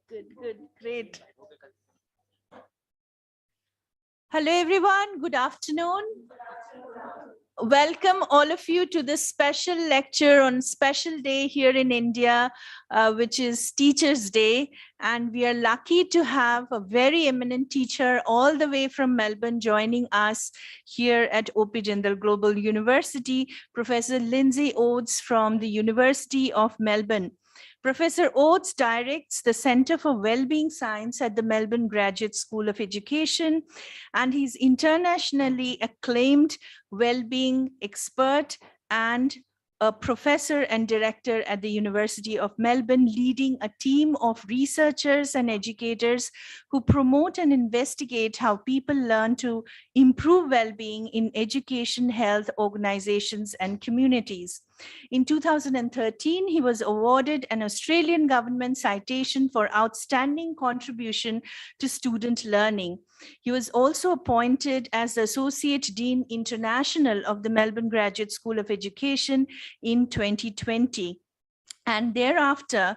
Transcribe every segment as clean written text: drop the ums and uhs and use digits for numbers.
Good, great. Hello, everyone. Good afternoon. Welcome all of you to this special lecture on special day here in India, which is Teachers' Day. And we are lucky to have a very eminent teacher all the way from Melbourne joining us here at O.P. Jindal Global University, Professor Lindsay Oades from the University of Melbourne. Professor Oades directs the Center for Wellbeing Science at the Melbourne Graduate School of Education, and he's internationally acclaimed well-being expert and a professor and director at the University of Melbourne, leading a team of researchers and educators who promote and investigate how people learn to improve well-being in education, health, organizations, and communities. In 2013, he was awarded an Australian government citation for outstanding contribution to student learning. He was also appointed as the Associate Dean International of the Melbourne Graduate School of Education in 2020. And thereafter,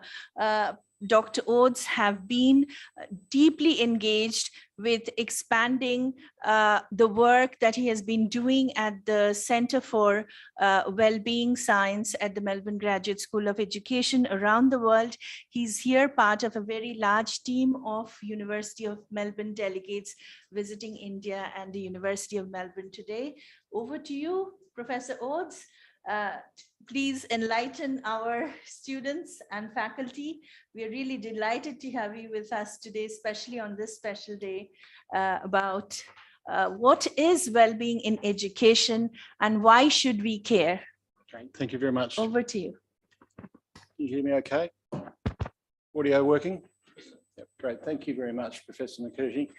Dr. Oades have been deeply engaged with expanding the work that he has been doing at the Center for Wellbeing Science at the Melbourne Graduate School of Education around the world. He's here part of a very large team of University of Melbourne delegates visiting India and the University of Melbourne today. Over to you, Professor Oades. Please enlighten our students and faculty. We are really delighted to have you with us today, especially on this special day, about what is well-being in education and why should we care? Okay, thank you very much. Over to you. Can you hear me okay? Audio working? Yep, great. Thank you very much, Professor Mukherjee.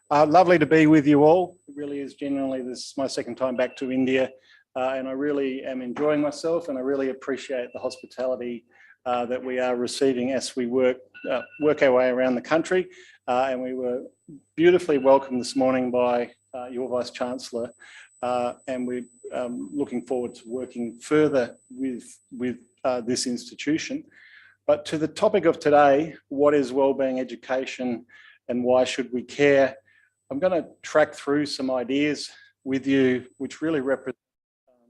Lovely to be with you all. It really is genuinely, this is my second time back to India. And I really am enjoying myself, and I really appreciate the hospitality that we are receiving as we work our way around the country. And we were beautifully welcomed this morning by your Vice-Chancellor, and we're looking forward to working further with this institution. But to the topic of today, what is wellbeing education and why should we care? I'm going to track through some ideas with you which really represent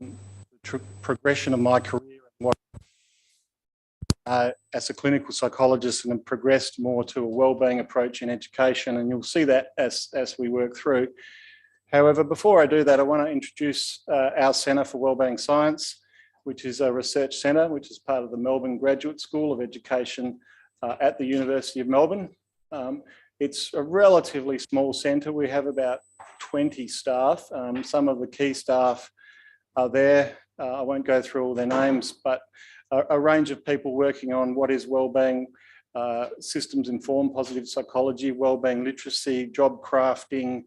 the progression of my career and what as a clinical psychologist, and have progressed more to a wellbeing approach in education, and you'll see that as we work through. However, before I do that, I want to introduce our Centre for Wellbeing Science, which is a research centre which is part of the Melbourne Graduate School of Education at the University of Melbourne. It's a relatively small centre. We have about 20 staff. Some of the key staff are there. I won't go through all their names, but a range of people working on what is wellbeing, systems-informed positive psychology, wellbeing literacy, job crafting.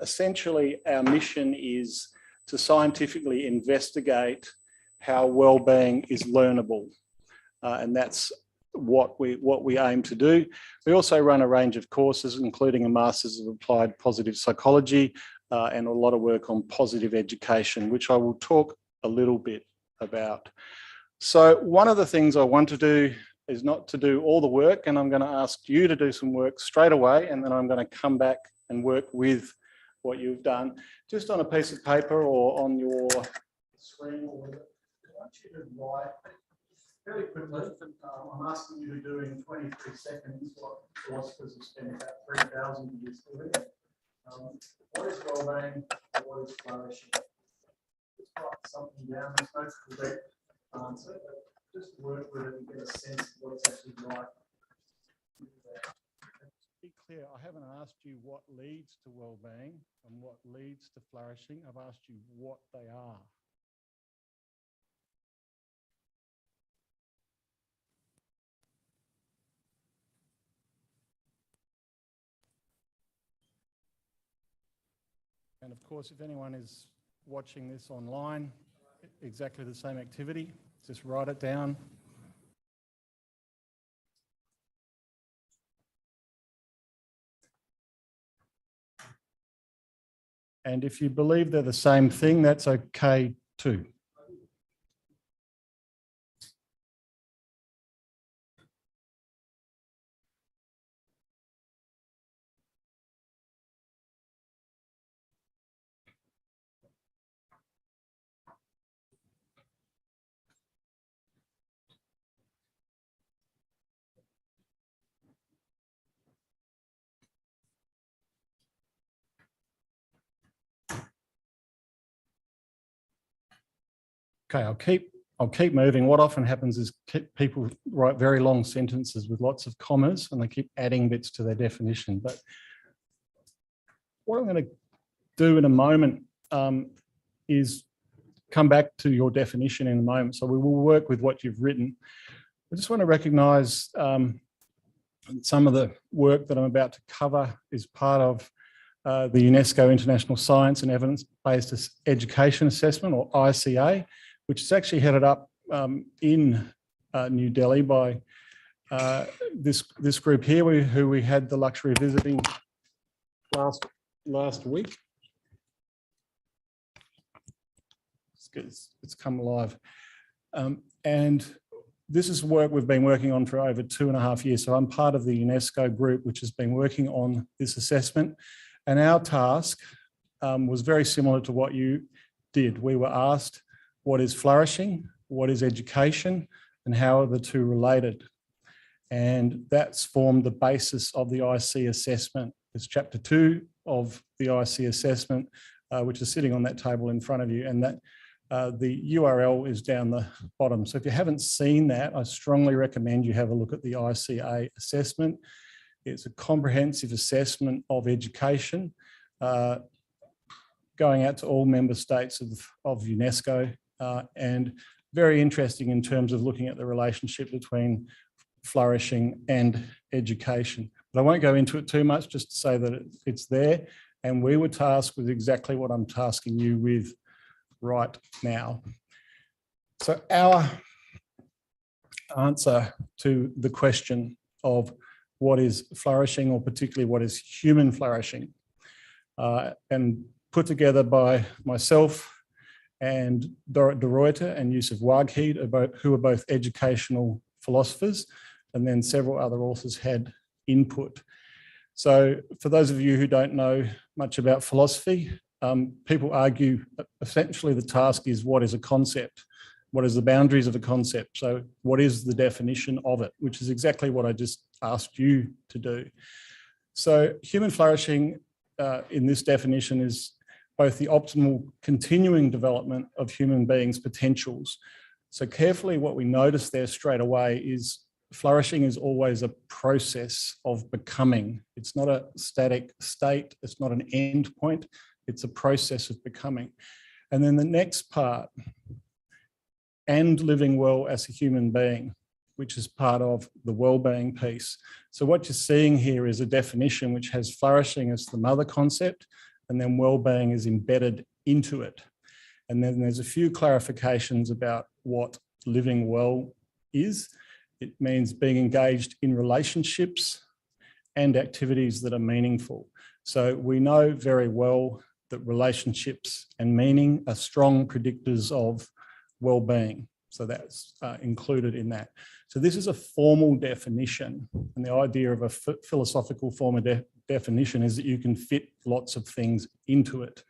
Essentially, our mission is to scientifically investigate how wellbeing is learnable, and that's what we aim to do. We also run a range of courses, including a Masters of Applied Positive Psychology, and a lot of work on positive education, which I will talk a little bit about. So one of the things I want to do is not to do all the work, and I'm going to ask you to do some work straight away, and then I'm going to come back and work with what you've done, just on a piece of paper or on your screen. I want you to write very quickly. I'm asking you to do in 23 seconds what philosophers have spent about 3,000 years doing. What is wellbeing? What is flourishing? Just write something down. There's no correct answer, but just work with it and get a sense of what it's actually like. Be clear, I haven't asked you what leads to wellbeing and what leads to flourishing. I've asked you what they are. And of course, if anyone is watching this online, exactly the same activity, just write it down. And if you believe they're the same thing, that's okay too. Okay, I'll keep moving. What often happens is people write very long sentences with lots of commas and they keep adding bits to their definition. But what I'm going to do in a moment is come back to your definition in a moment. So we will work with what you've written. I just want to recognise some of the work that I'm about to cover is part of the UNESCO International Science and Evidence-Based Education Assessment, or ICA, which is actually headed up in New Delhi by this group here, who we had the luxury of visiting last week. It's come alive. And this is work we've been working on for over 2.5 years. So I'm part of the UNESCO group, which has been working on this assessment. And our task was very similar to what you did. We were asked, what is flourishing, what is education, and how are the two related? And that's formed the basis of the IC assessment. It's chapter 2 of the IC assessment, which is sitting on that table in front of you, and that the URL is down the bottom. So if you haven't seen that, I strongly recommend you have a look at the ICA assessment. It's a comprehensive assessment of education, going out to all member states of UNESCO, and very interesting in terms of looking at the relationship between flourishing and education. But I won't go into it too much, just to say that it's there. And we were tasked with exactly what I'm tasking you with right now. So our answer to the question of what is flourishing, or particularly what is human flourishing, and put together by myself and Dorrit de Ruyter and Yusuf Wagheed, who are both educational philosophers, and then several other authors had input. So for those of you who don't know much about philosophy, people argue essentially the task is, what is a concept? What is the boundaries of a concept? So what is the definition of it? Which is exactly what I just asked you to do. So human flourishing in this definition is both the optimal continuing development of human beings' potentials. So carefully, what we notice there straight away is flourishing is always a process of becoming. It's not a static state. It's not an end point. It's a process of becoming. And then the next part, and living well as a human being, which is part of the wellbeing piece. So what you're seeing here is a definition which has flourishing as the mother concept, and then wellbeing is embedded into it. And then there's a few clarifications about what living well is. It means being engaged in relationships and activities that are meaningful. So we know very well that relationships and meaning are strong predictors of well-being. So that's included in that. So this is a formal definition, and the idea of a philosophical form of definition is that you can fit lots of things into it.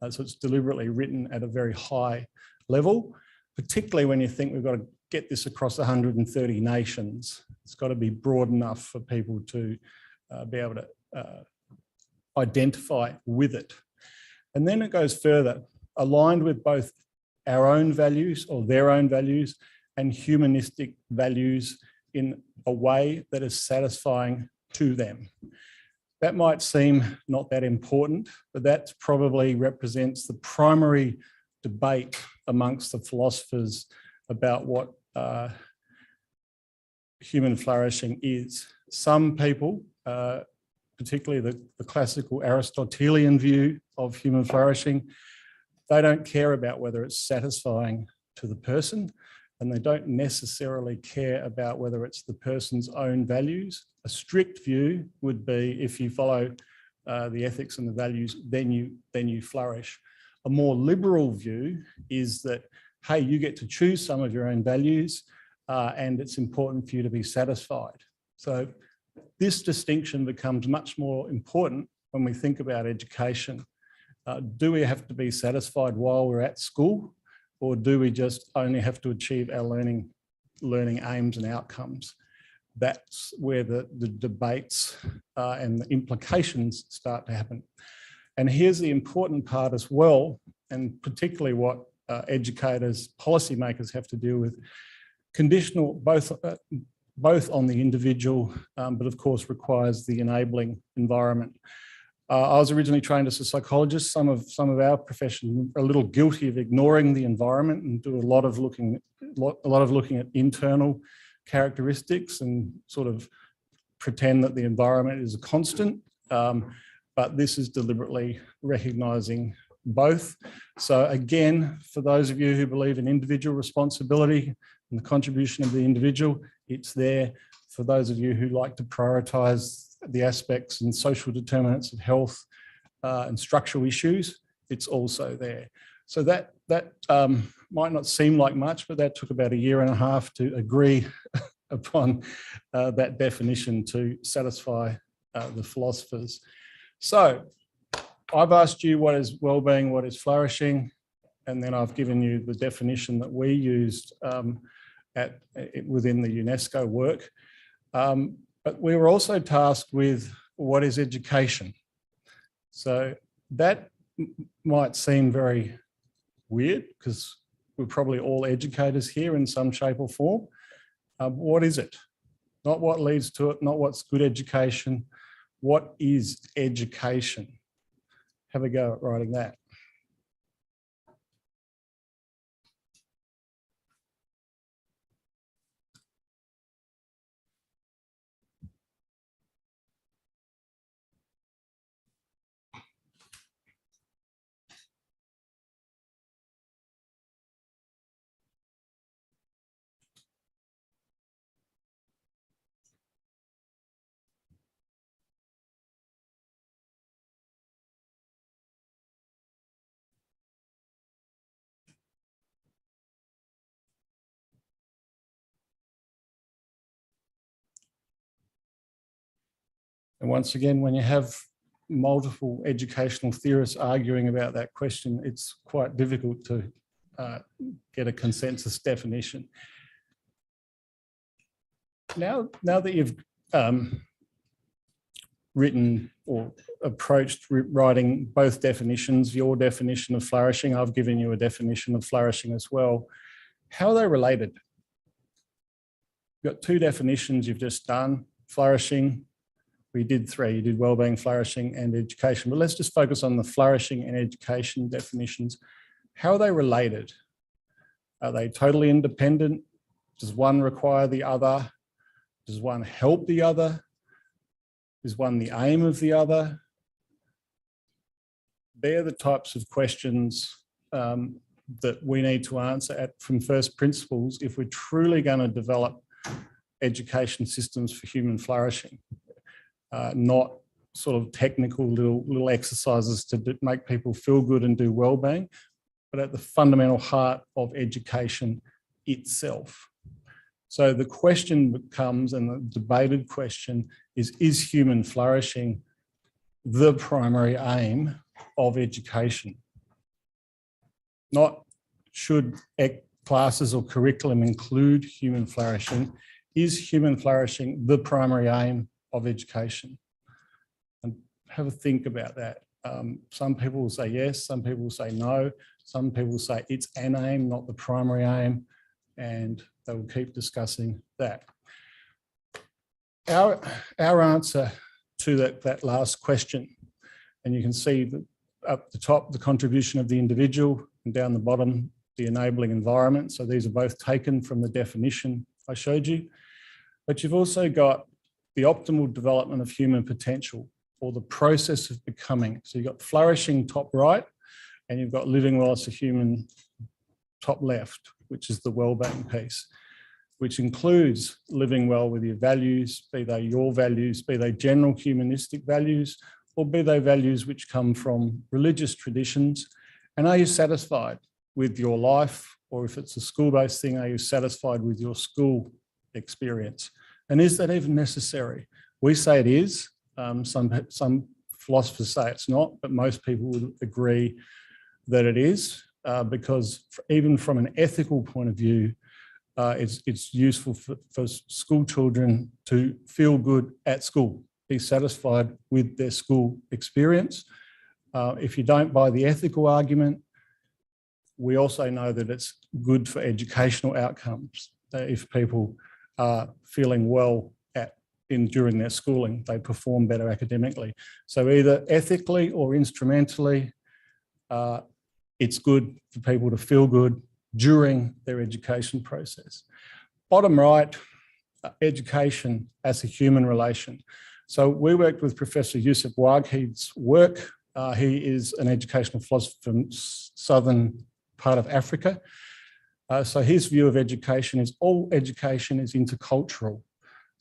So it's deliberately written at a very high level, particularly when you think we've got to get this across 130 nations. It's got to be broad enough for people to be able to identify with it. And then it goes further, aligned with both our own values, or their own values, and humanistic values in a way that is satisfying to them. That might seem not that important, but that probably represents the primary debate amongst the philosophers about what human flourishing is. Some people, particularly the classical Aristotelian view of human flourishing, they don't care about whether it's satisfying to the person, and they don't necessarily care about whether it's the person's own values. A strict view would be, if you follow the ethics and the values, then you flourish. A more liberal view is that, hey, you get to choose some of your own values, and it's important for you to be satisfied. So this distinction becomes much more important when we think about education. Do we have to be satisfied while we're at school, or do we just only have to achieve our learning aims and outcomes? That's where the debates and the implications start to happen. And here's the important part as well, and particularly what educators, policymakers have to deal with. Conditional, both on the individual, but of course requires the enabling environment. I was originally trained as a psychologist. Some of our profession are a little guilty of ignoring the environment and do a lot of looking at internal characteristics and sort of pretend that the environment is a constant. But this is deliberately recognising both. So again, for those of you who believe in individual responsibility and the contribution of the individual, it's there. For those of you who like to prioritise the aspects and social determinants of health and structural issues, it's also there. So that might not seem like much, but that took about 1.5 years to agree upon that definition to satisfy the philosophers. So I've asked you what is wellbeing, what is flourishing, and then I've given you the definition that we used within the UNESCO work. But we were also tasked with what is education. So that might seem very weird because we're probably all educators here in some shape or form. What is it? Not what leads to it, not what's good education. What is education? Have a go at writing that. And once again, when you have multiple educational theorists arguing about that question, it's quite difficult to get a consensus definition. Now that you've written or approached writing both definitions, your definition of flourishing, I've given you a definition of flourishing as well. How are they related? You've got 2 definitions you've just done, flourishing. We did 3, you did wellbeing, flourishing and education, but let's just focus on the flourishing and education definitions. How are they related? Are they totally independent? Does one require the other? Does one help the other? Is one the aim of the other? They're the types of questions that we need to answer from first principles if we're truly going to develop education systems for human flourishing. Not sort of technical little exercises to make people feel good and do wellbeing, but at the fundamental heart of education itself. So the question becomes, and the debated question is human flourishing the primary aim of education? Not should classes or curriculum include human flourishing. Is human flourishing the primary aim of education? And have a think about that. Some people will say yes, some people will say no, some people will say it's an aim, not the primary aim, and they will keep discussing that. Our answer to that last question, and you can see that up the top, the contribution of the individual, and down the bottom, the enabling environment. So these are both taken from the definition I showed you. But you've also got the optimal development of human potential, or the process of becoming. So you've got flourishing top right, and you've got living well as a human top left, which is the wellbeing piece, which includes living well with your values, be they your values, be they general humanistic values, or be they values which come from religious traditions? And are you satisfied with your life? Or if it's a school-based thing, are you satisfied with your school experience? And is that even necessary? We say it is. Some philosophers say it's not, but most people would agree that it is, because even from an ethical point of view, it's useful for school children to feel good at school, be satisfied with their school experience. If you don't buy the ethical argument, we also know that it's good for educational outcomes. If people are feeling well during their schooling, they perform better academically. So either ethically or instrumentally, it's good for people to feel good during their education process. Bottom right, education as a human relation. So we worked with Professor Yusuf Wagheed's work. He is an educational philosopher from southern part of Africa. So his view of education is all education is intercultural.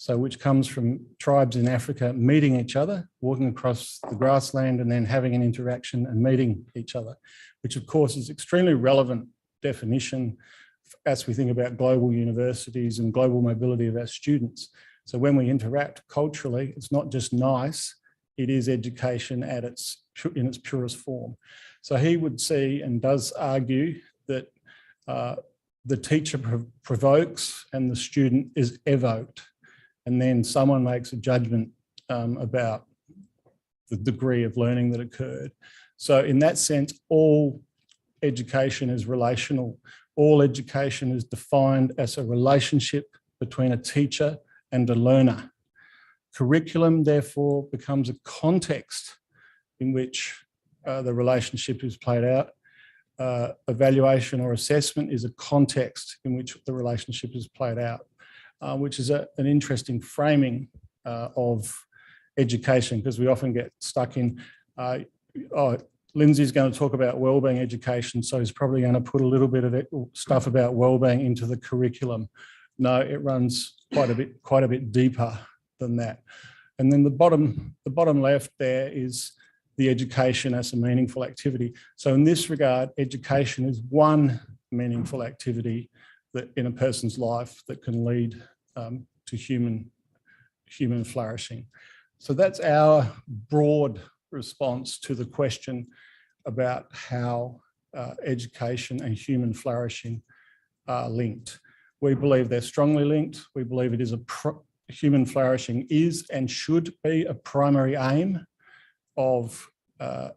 So which comes from tribes in Africa meeting each other, walking across the grassland and then having an interaction and meeting each other, which of course is extremely relevant definition as we think about global universities and global mobility of our students. So when we interact culturally, it's not just nice, it is education in its purest form. So he would see and does argue that the teacher provokes and the student is evoked. And then someone makes a judgment about the degree of learning that occurred. So in that sense, all education is relational. All education is defined as a relationship between a teacher and a learner. Curriculum, therefore, becomes a context in which the relationship is played out. Evaluation or assessment is a context in which the relationship is played out. Which is an interesting framing of education, because we often get stuck in, Lindsay's going to talk about wellbeing education, so he's probably going to put a little bit of stuff about wellbeing into the curriculum. No, it runs quite a bit deeper than that. And then the bottom left there is the education as a meaningful activity. So in this regard, education is one meaningful activity that in a person's life that can lead to human flourishing. So that's our broad response to the question about how education and human flourishing are linked. We believe they're strongly linked. We believe it is human flourishing is and should be a primary aim of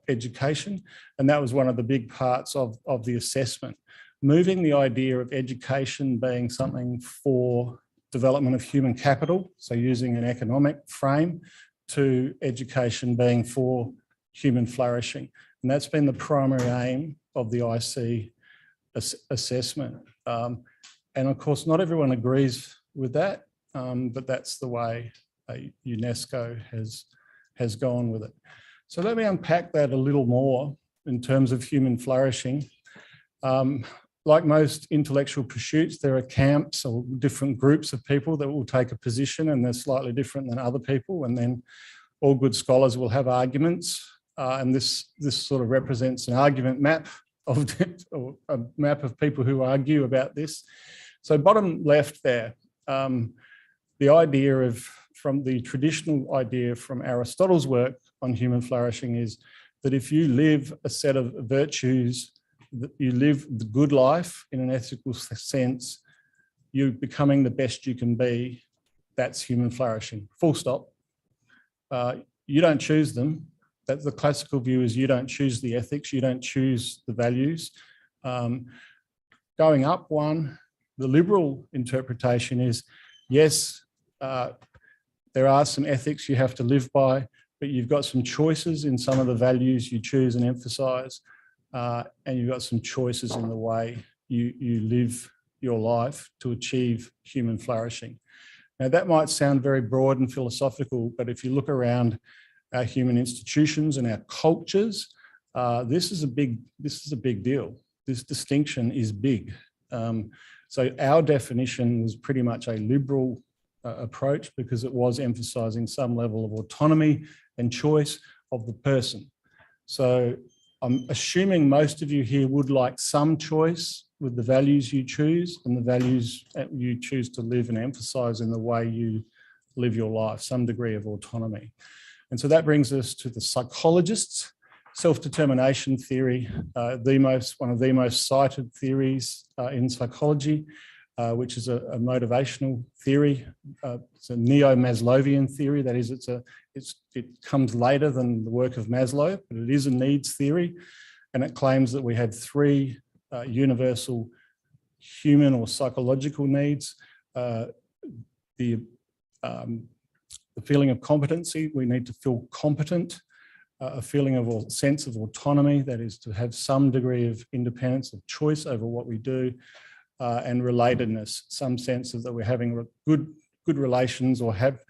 education. And that was one of the big parts of the assessment. Moving the idea of education being something for development of human capital, so using an economic frame, to education being for human flourishing. And that's been the primary aim of the IC assessment. And of course, not everyone agrees with that, but that's the way UNESCO has gone with it. So let me unpack that a little more in terms of human flourishing. Like most intellectual pursuits, there are camps or different groups of people that will take a position, and they're slightly different than other people. And then all good scholars will have arguments. And this sort of represents an argument map of or a map of people who argue about this. So bottom left there, the idea from the traditional idea from Aristotle's work on human flourishing is that if you live a set of virtues, you live the good life in an ethical sense, you're becoming the best you can be, that's human flourishing, full stop. You don't choose them. That's the classical view, is you don't choose the ethics, you don't choose the values. Going up one, the liberal interpretation is, yes, there are some ethics you have to live by, but you've got some choices in some of the values you choose and emphasize. And you've got some choices in the way you live your life to achieve human flourishing. Now, that might sound very broad and philosophical, but if you look around our human institutions and our cultures, this is a big deal. This distinction is big. So our definition was pretty much a liberal approach, because it was emphasising some level of autonomy and choice. of the person. So I'm assuming most of you here would like some choice with the values you choose and the values that you choose to live and emphasize in the way you live your life, some degree of autonomy. And so that brings us to the psychologists. Self-determination theory, one of the most cited theories in psychology, which is a motivational theory. It's a neo-Maslowian theory. That is, it comes later than the work of Maslow, but it is a needs theory, and it claims that we have three universal human or psychological needs. The feeling of competency, we need to feel competent. A feeling of a sense of autonomy, that is to have some degree of independence of choice over what we do, and relatedness, some sense of that we're having good relations or have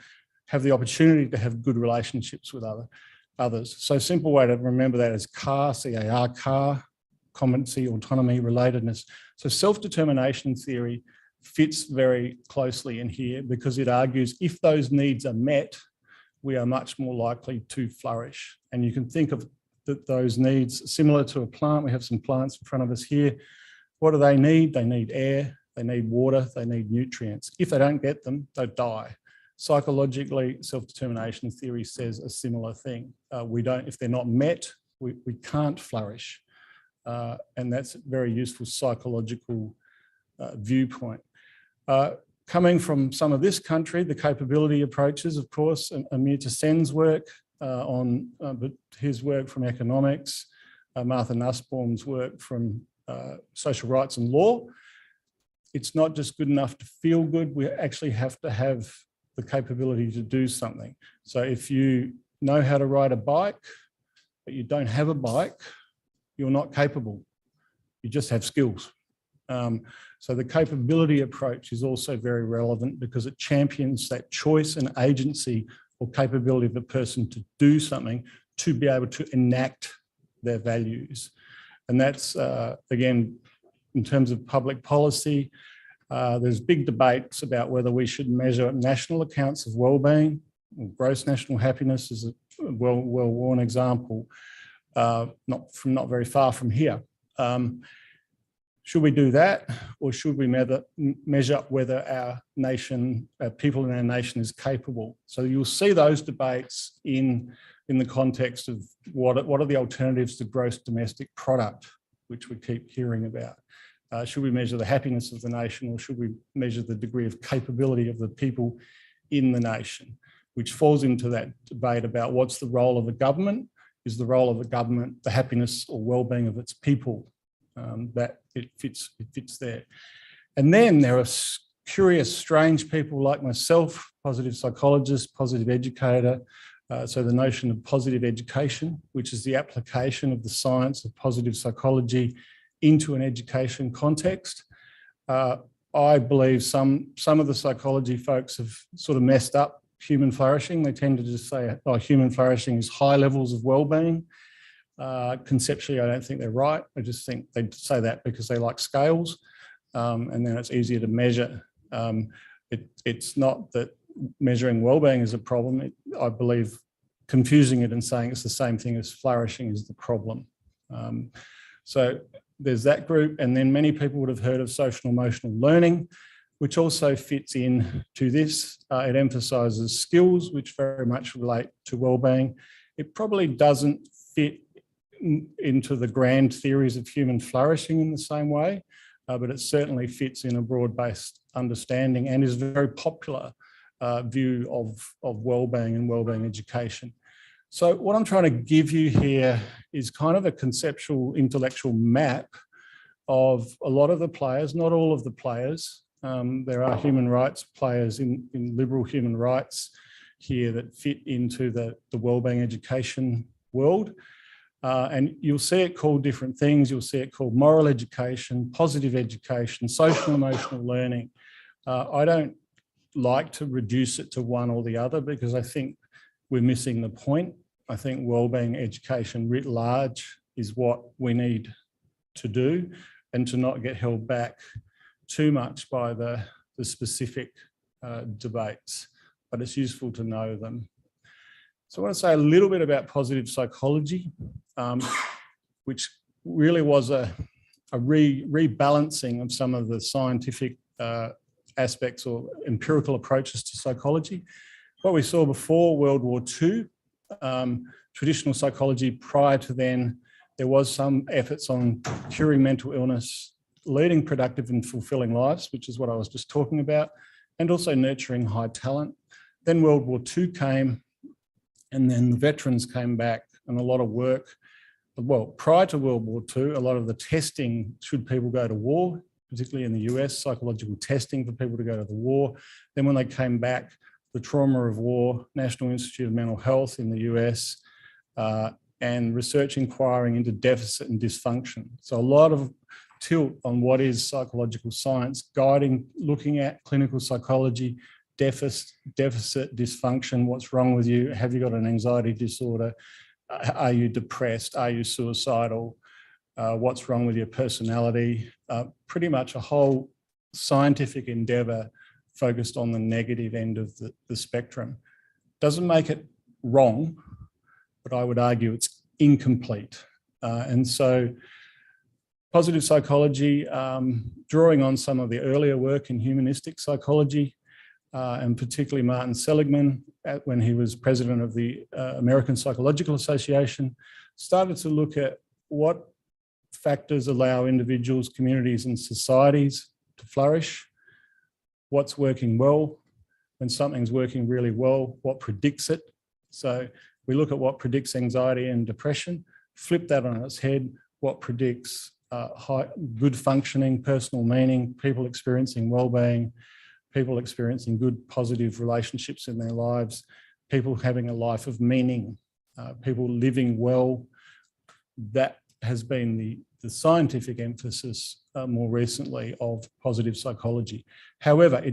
the opportunity to have good relationships with others. So a simple way to remember that is CAR, C-A-R, CAR, competency, autonomy, relatedness. So self-determination theory fits very closely in here because it argues if those needs are met, we are much more likely to flourish. And you can think of those needs similar to a plant. We have some plants in front of us here. What do they need? They need air, they need water, they need nutrients. If they don't get them, they die. Psychologically, self-determination theory says a similar thing. If they're not met, we can't flourish. And that's a very useful psychological viewpoint. Coming from some of this country, the capability approaches, of course, and Amirta Sen's work but his work from economics, Martha Nussbaum's work from social rights and law. It's not just good enough to feel good, we actually have to have the capability to do something. So if you know how to ride a bike, but you don't have a bike, you're not capable. You just have skills. So the capability approach is also very relevant because it champions that choice and agency or capability of a person to do something to be able to enact their values. And that's, again, in terms of public policy, there's big debates about whether we should measure national accounts of wellbeing. Gross national happiness is a well-worn example, not very far from here. Should we do that, or should we measure whether our people in our nation is capable? So you'll see those debates in the context of what are the alternatives to gross domestic product, which we keep hearing about. Should we measure the happiness of the nation, or should we measure the degree of capability of the people in the nation, which falls into that debate about what's the role of a government? Is the role of a government the happiness or well-being of its people? That it fits there. And then there are curious, strange people like myself, positive psychologist, positive educator. So the notion of positive education, which is the application of the science of positive psychology into an education context. I believe some of the psychology folks have sort of messed up human flourishing. They tend to just say, oh, human flourishing is high levels of well-being. Conceptually, I don't think they're right. I just think they say that because they like scales, and then it's easier to measure. It's not that measuring wellbeing is a problem. I believe confusing it and saying it's the same thing as flourishing is the problem. So there's that group, and then many people would have heard of social emotional learning, which also fits in to this. It emphasises skills, which very much relate to wellbeing. It probably doesn't fit into the grand theories of human flourishing in the same way, but it certainly fits in a broad-based understanding and is a very popular view of wellbeing and wellbeing education. So what I'm trying to give you here is kind of a conceptual intellectual map of a lot of the players, not all of the players. There are human rights players in liberal human rights here that fit into the wellbeing education world. And you'll see it called different things. You'll see it called moral education, positive education, social emotional learning. I don't like to reduce it to one or the other because I think we're missing the point. I think wellbeing education writ large is what we need to do, and to not get held back too much by the specific debates, but it's useful to know them. So I want to say a little bit about positive psychology, which really was a rebalancing of some of the scientific aspects or empirical approaches to psychology. What we saw before World War II, traditional psychology prior to then, there was some efforts on curing mental illness, leading productive and fulfilling lives, which is what I was just talking about, and also nurturing high talent. Then World War II came, and then the veterans came back, and a lot of work. Well, prior to World War II, a lot of the testing, should people go to war, particularly in the US, psychological testing for people to go to the war. Then when they came back, the trauma of war, National Institute of Mental Health in the US, and research inquiring into deficit and dysfunction. So a lot of tilt on what is psychological science, guiding, looking at clinical psychology, deficit, dysfunction, what's wrong with you? Have you got an anxiety disorder? Are you depressed? Are you suicidal? What's wrong with your personality? Pretty much a whole scientific endeavour focused on the negative end of the spectrum. Doesn't make it wrong, but I would argue it's incomplete. And so positive psychology, drawing on some of the earlier work in humanistic psychology, and particularly Martin Seligman, when he was president of the American Psychological Association, started to look at what factors allow individuals, communities and societies to flourish, what's working well, when something's working really well, what predicts it. So we look at what predicts anxiety and depression, flip that on its head, what predicts good functioning, personal meaning, people experiencing well-being, people experiencing good positive relationships in their lives, people having a life of meaning, people living well. That has been the scientific emphasis more recently of positive psychology. However,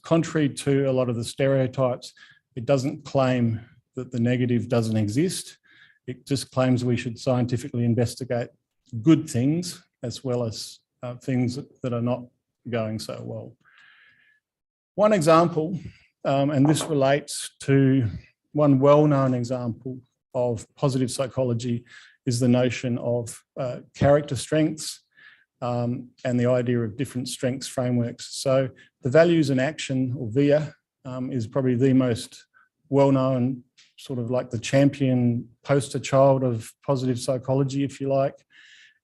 contrary to a lot of the stereotypes, it doesn't claim that the negative doesn't exist. It just claims we should scientifically investigate good things as well as things that are not going so well. One example, and this relates to one well-known example of positive psychology, is the notion of character strengths and the idea of different strengths frameworks. So the values in action, or VIA, is probably the most well-known, sort of like the champion poster child of positive psychology, if you like.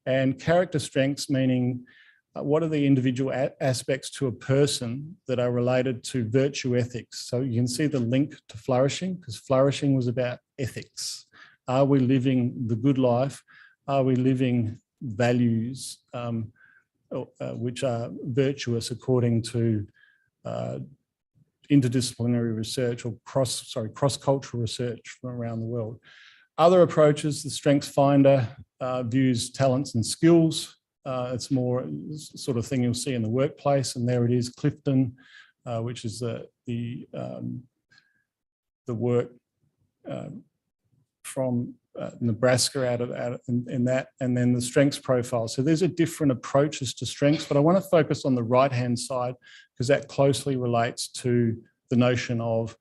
And character strengths meaning what are the individual aspects to a person that are related to virtue ethics. So you can see the link to flourishing, because flourishing was about ethics. Are we living the good life? Are we living values which are virtuous according to interdisciplinary research or cross-cultural research from around the world? Other approaches, the Strengths Finder views talents and skills. It's more sort of thing you'll see in the workplace, and there it is, Clifton, which is the work from Nebraska out of in that, and then the strengths profile. So these are different approaches to strengths, but I want to focus on the right-hand side because that closely relates to the notion of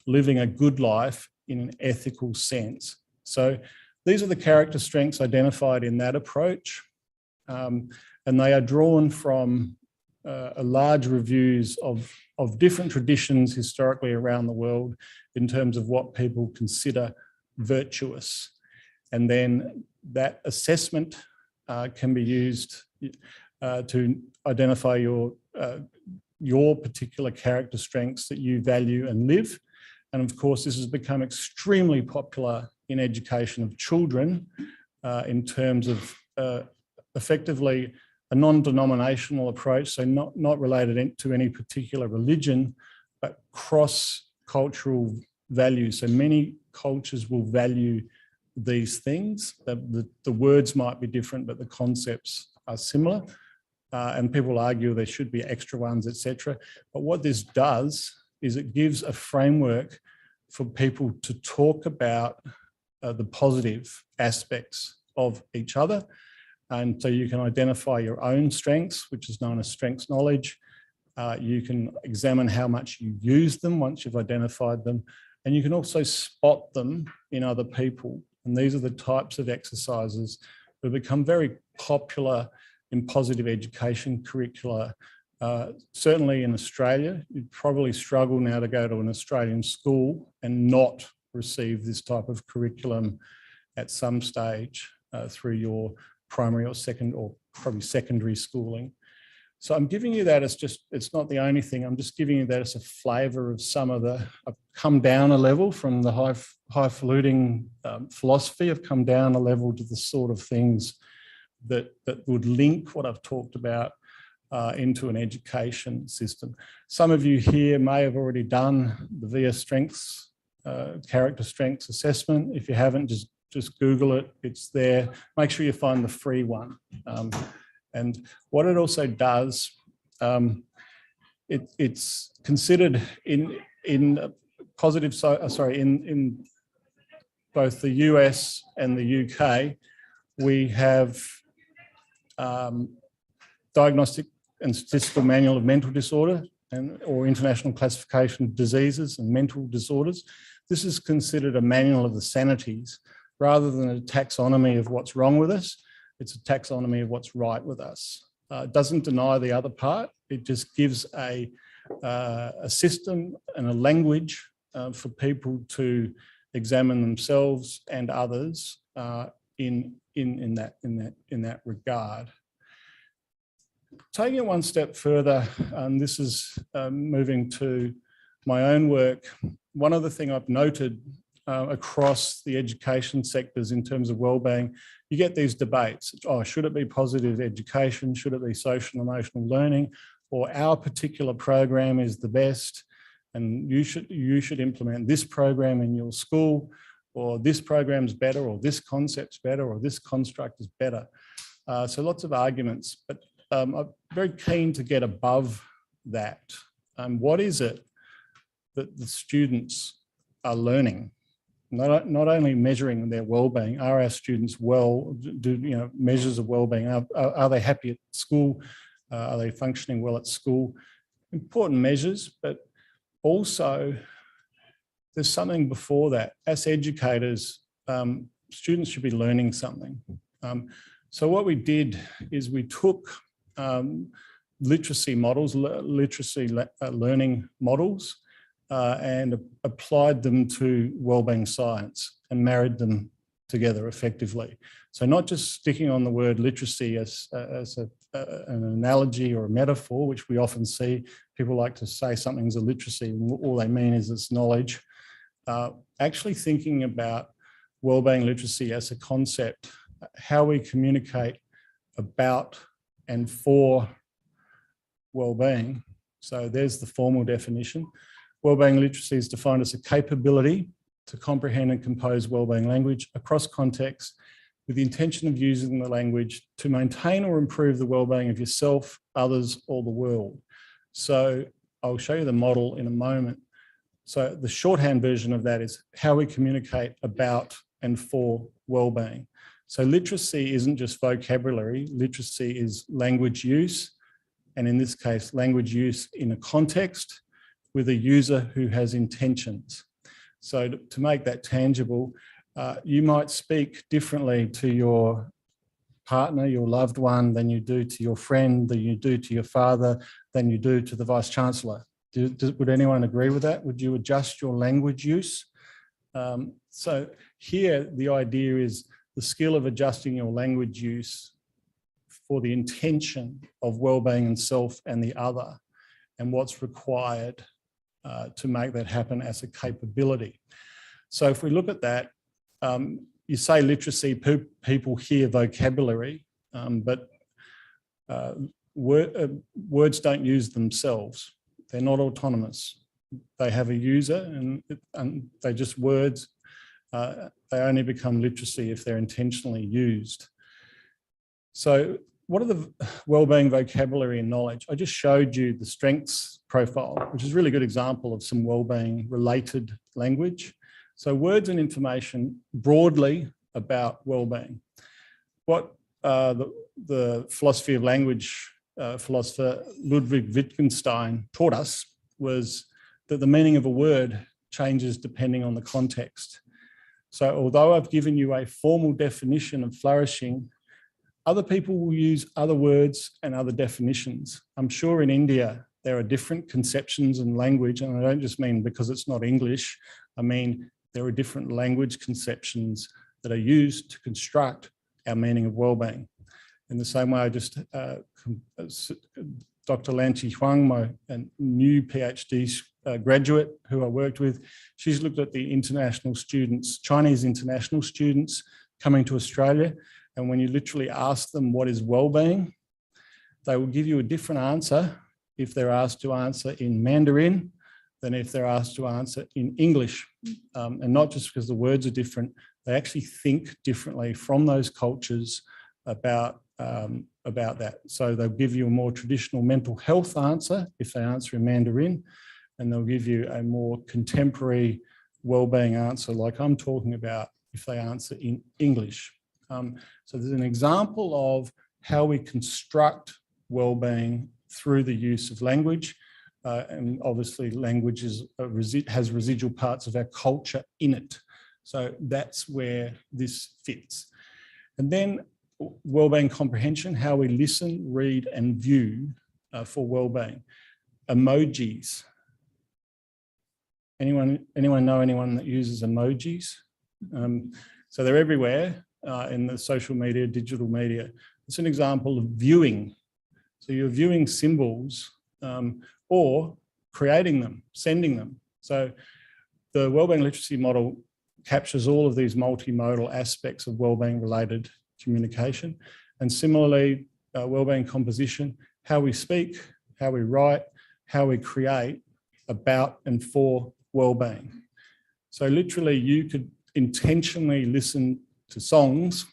living a good life in an ethical sense. So these are the character strengths identified in that approach. And they are drawn from a large reviews of different traditions historically around the world in terms of what people consider virtuous. And then that assessment can be used to identify your particular character strengths that you value and live. And of course, this has become extremely popular in education of children in terms of effectively a non-denominational approach, so not related to any particular religion, but cross-cultural values. So many cultures will value these things. The words might be different, but the concepts are similar. And people argue there should be extra ones, etc. But what this does is it gives a framework for people to talk about the positive aspects of each other. And so you can identify your own strengths, which is known as strengths knowledge. You can examine how much you use them once you've identified them. And you can also spot them in other people. And these are the types of exercises that have become very popular in positive education curricula. Certainly in Australia, you'd probably struggle now to go to an Australian school and not receive this type of curriculum at some stage through your primary or probably secondary schooling. So I'm giving you that as just, it's not the only thing, I'm just giving you that as a flavour of some of the, I've come down a level from the highfalutin philosophy, I've come down a level to the sort of things that would link what I've talked about into an education system. Some of you here may have already done the VIA strengths, character strengths assessment. If you haven't, just Google it, it's there. Make sure you find the free one. And what it also does, it's considered in positive, in both the US and the UK, we have Diagnostic and Statistical Manual of Mental Disorder or International Classification of Diseases and Mental Disorders. This is considered a manual of the sanities rather than a taxonomy of what's wrong with us. It's a taxonomy of what's right with us. It doesn't deny the other part. It just gives a system and a language for people to examine themselves and others in that regard. Taking it one step further, this is moving to my own work. One other thing I've noted across the education sectors in terms of wellbeing, you get these debates. Oh, should it be positive education? Should it be social and emotional learning? Or our particular program is the best, and you should implement this program in your school, or this program's better, or this concept's better, or this construct is better. So lots of arguments, but I'm very keen to get above that. What is it that the students are learning? Not only measuring their well-being, are our students well, measures of well-being, are they happy at school? Are they functioning well at school? Important measures, but also there's something before that. As educators, students should be learning something. So what we did is we took literacy models, learning models, and applied them to wellbeing science and married them together effectively. So not just sticking on the word literacy as an analogy or a metaphor, which we often see. People like to say something's a literacy, and all they mean is it's knowledge. Actually thinking about wellbeing literacy as a concept, how we communicate about and for wellbeing. So there's the formal definition. Wellbeing literacy is defined as a capability to comprehend and compose wellbeing language across contexts with the intention of using the language to maintain or improve the wellbeing of yourself, others, or the world. So I'll show you the model in a moment. So the shorthand version of that is how we communicate about and for wellbeing. So literacy isn't just vocabulary, literacy is language use, and in this case, language use in a context with a user who has intentions. So to make that tangible, you might speak differently to your partner, your loved one, than you do to your friend, than you do to your father, than you do to the Vice-Chancellor. Would anyone agree with that? Would you adjust your language use? So here, the idea is the skill of adjusting your language use for the intention of wellbeing in self and the other, and what's required to make that happen as a capability. So if we look at that, you say literacy, people hear vocabulary, but words don't use themselves. They're not autonomous. They have a user and they're just words. They only become literacy if they're intentionally used. So what are the wellbeing vocabulary and knowledge? I just showed you the strengths profile, which is a really good example of some wellbeing related language. So words and information broadly about wellbeing. What the philosophy of language philosopher Ludwig Wittgenstein taught us was that the meaning of a word changes depending on the context. So although I've given you a formal definition of flourishing, other people will use other words and other definitions. I'm sure in India, there are different conceptions and language, and I don't just mean because it's not English, I mean there are different language conceptions that are used to construct our meaning of wellbeing. In the same way, Dr. Lanchi Huang, my new PhD graduate who I worked with, she's looked at the international students, Chinese international students coming to Australia. And when you literally ask them what is wellbeing, they will give you a different answer if they're asked to answer in Mandarin than if they're asked to answer in English. And not just because the words are different, they actually think differently from those cultures about that. So they'll give you a more traditional mental health answer if they answer in Mandarin, and they'll give you a more contemporary wellbeing answer like I'm talking about if they answer in English. So there's an example of how we construct wellbeing through the use of language. And obviously language has residual parts of our culture in it. So that's where this fits. And then wellbeing comprehension, how we listen, read and view for wellbeing. Emojis. Anyone know anyone that uses emojis? So they're everywhere in the social media, digital media. It's an example of viewing. So you're viewing symbols or creating them, sending them. So the wellbeing literacy model captures all of these multimodal aspects of wellbeing related communication. And similarly, wellbeing composition, how we speak, how we write, how we create about and for wellbeing. So literally you could intentionally listen to songs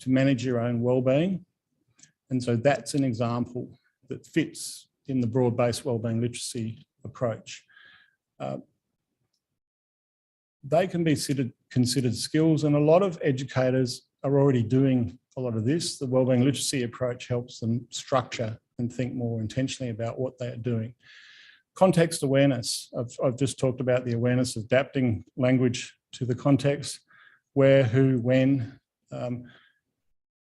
to manage your own wellbeing. And so that's an example that fits in the broad-based wellbeing literacy approach. They can be considered skills, and a lot of educators are already doing a lot of this. The wellbeing literacy approach helps them structure and think more intentionally about what they are doing. Context awareness. I've just talked about the awareness of adapting language to the context. Where, who, when.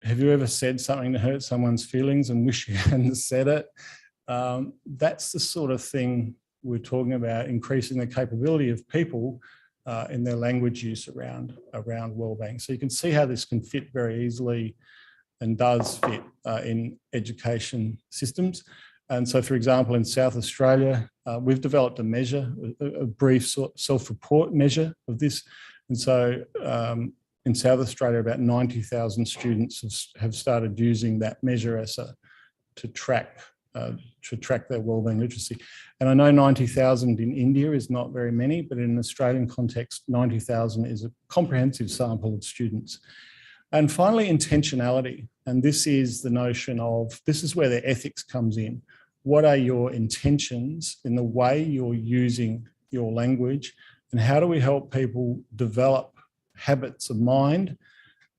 Have you ever said something to hurt someone's feelings and wish you hadn't said it? That's the sort of thing we're talking about, increasing the capability of people in their language use around wellbeing. So you can see how this can fit very easily and does fit in education systems. And so, for example, in South Australia, we've developed a measure, a brief self-report measure of this. And so in South Australia, about 90,000 students have started using that measure to track their wellbeing literacy. And I know 90,000 in India is not very many, but in an Australian context, 90,000 is a comprehensive sample of students. And finally, intentionality. And this is the notion of, this is where the ethics comes in. What are your intentions in the way you're using your language? And how do we help people develop habits of mind?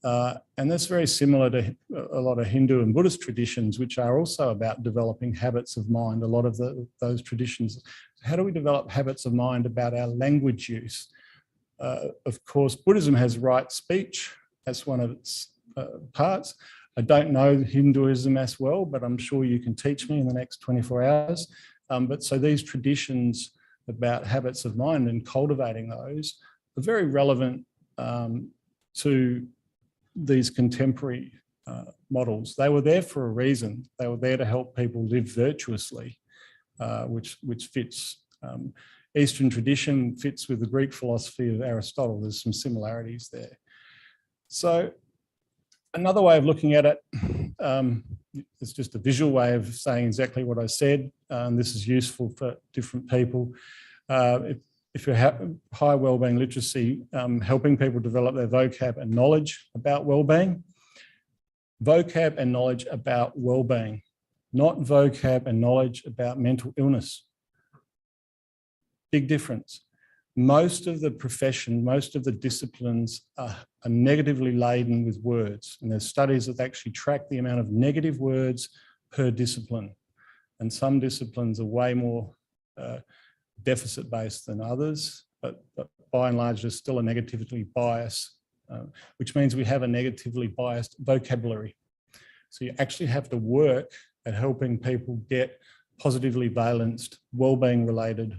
And that's very similar to a lot of Hindu and Buddhist traditions, which are also about developing habits of mind. A lot of those traditions. How do we develop habits of mind about our language use? Of course, Buddhism has right speech. That's one of its parts. I don't know Hinduism as well, but I'm sure you can teach me in the next 24 hours. But so these traditions about habits of mind and cultivating those are very relevant to these contemporary models. They were there for a reason. They were there to help people live virtuously, which fits. Eastern tradition fits with the Greek philosophy of Aristotle. There's some similarities there. So another way of looking at it, it's just a visual way of saying exactly what I said. This is useful for different people. If you have high wellbeing literacy, helping people develop their vocab and knowledge about wellbeing. Vocab and knowledge about wellbeing, not vocab and knowledge about mental illness. Big difference. Most of the profession, most of the disciplines are negatively laden with words. And there's studies that actually track the amount of negative words per discipline. And some disciplines are way more deficit-based than others, but by and large, there's still a negatively bias, which means we have a negatively biased vocabulary. So you actually have to work at helping people get positively valenced, wellbeing related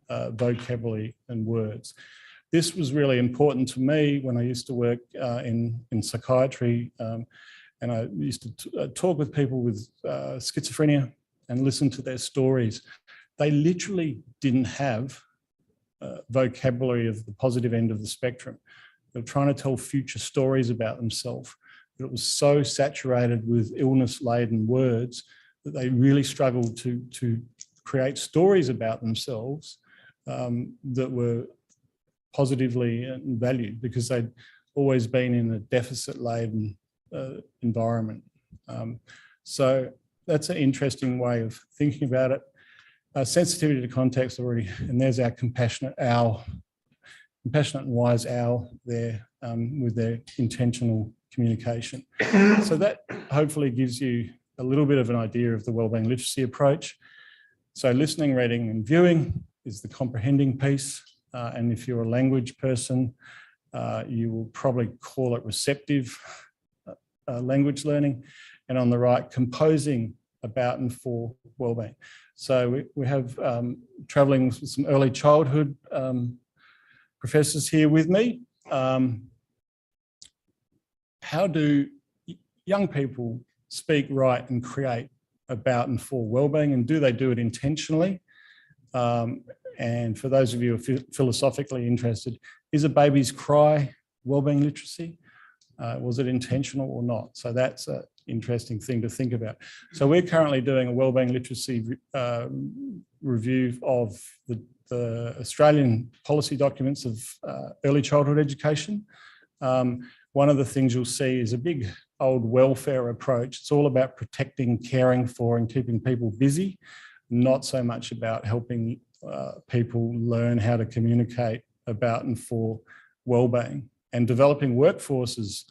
vocabulary and words. This was really important to me when I used to work in psychiatry, and I used to talk with people with schizophrenia and listen to their stories. They literally didn't have vocabulary of the positive end of the spectrum. They were trying to tell future stories about themselves, but it was so saturated with illness-laden words that they really struggled to create stories about themselves that were positively valued, because they'd always been in a deficit-laden environment. So that's an interesting way of thinking about it. Sensitivity to context already, and there's our compassionate owl, compassionate and wise owl there with their intentional communication. So that hopefully gives you a little bit of an idea of the wellbeing literacy approach. So listening, reading and viewing is the comprehending piece. And if you're a language person, you will probably call it receptive language learning. And on the right, composing about and for wellbeing. So we have travelling with some early childhood professors here with me. How do young people speak, write and create about and for wellbeing, and do they do it intentionally? And for those of you who are philosophically interested, is a baby's cry wellbeing literacy? Was it intentional or not? So that's an interesting thing to think about. So we're currently doing a wellbeing literacy review of the Australian policy documents of early childhood education. One of the things you'll see is a big old welfare approach. It's all about protecting, caring for and keeping people busy, not so much about helping people learn how to communicate about and for wellbeing. And developing workforces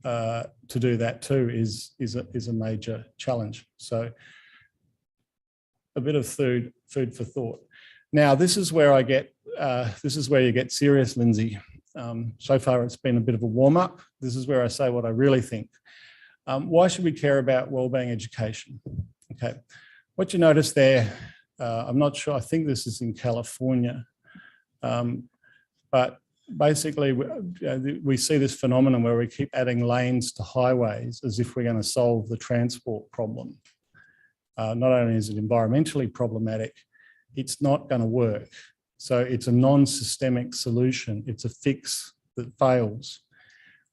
to do that too is a major challenge. So a bit of food for thought. Now this is where I get this is where you get serious, Lindsay. So far it's been a bit of a warm-up. This is where I say what I really think. Why should we care about wellbeing education? Okay, what you notice there, I'm not sure, I think this is in California, but basically we see this phenomenon where we keep adding lanes to highways as if we're going to solve the transport problem. Not only is it environmentally problematic, it's not going to work. So it's a non-systemic solution. It's a fix that fails.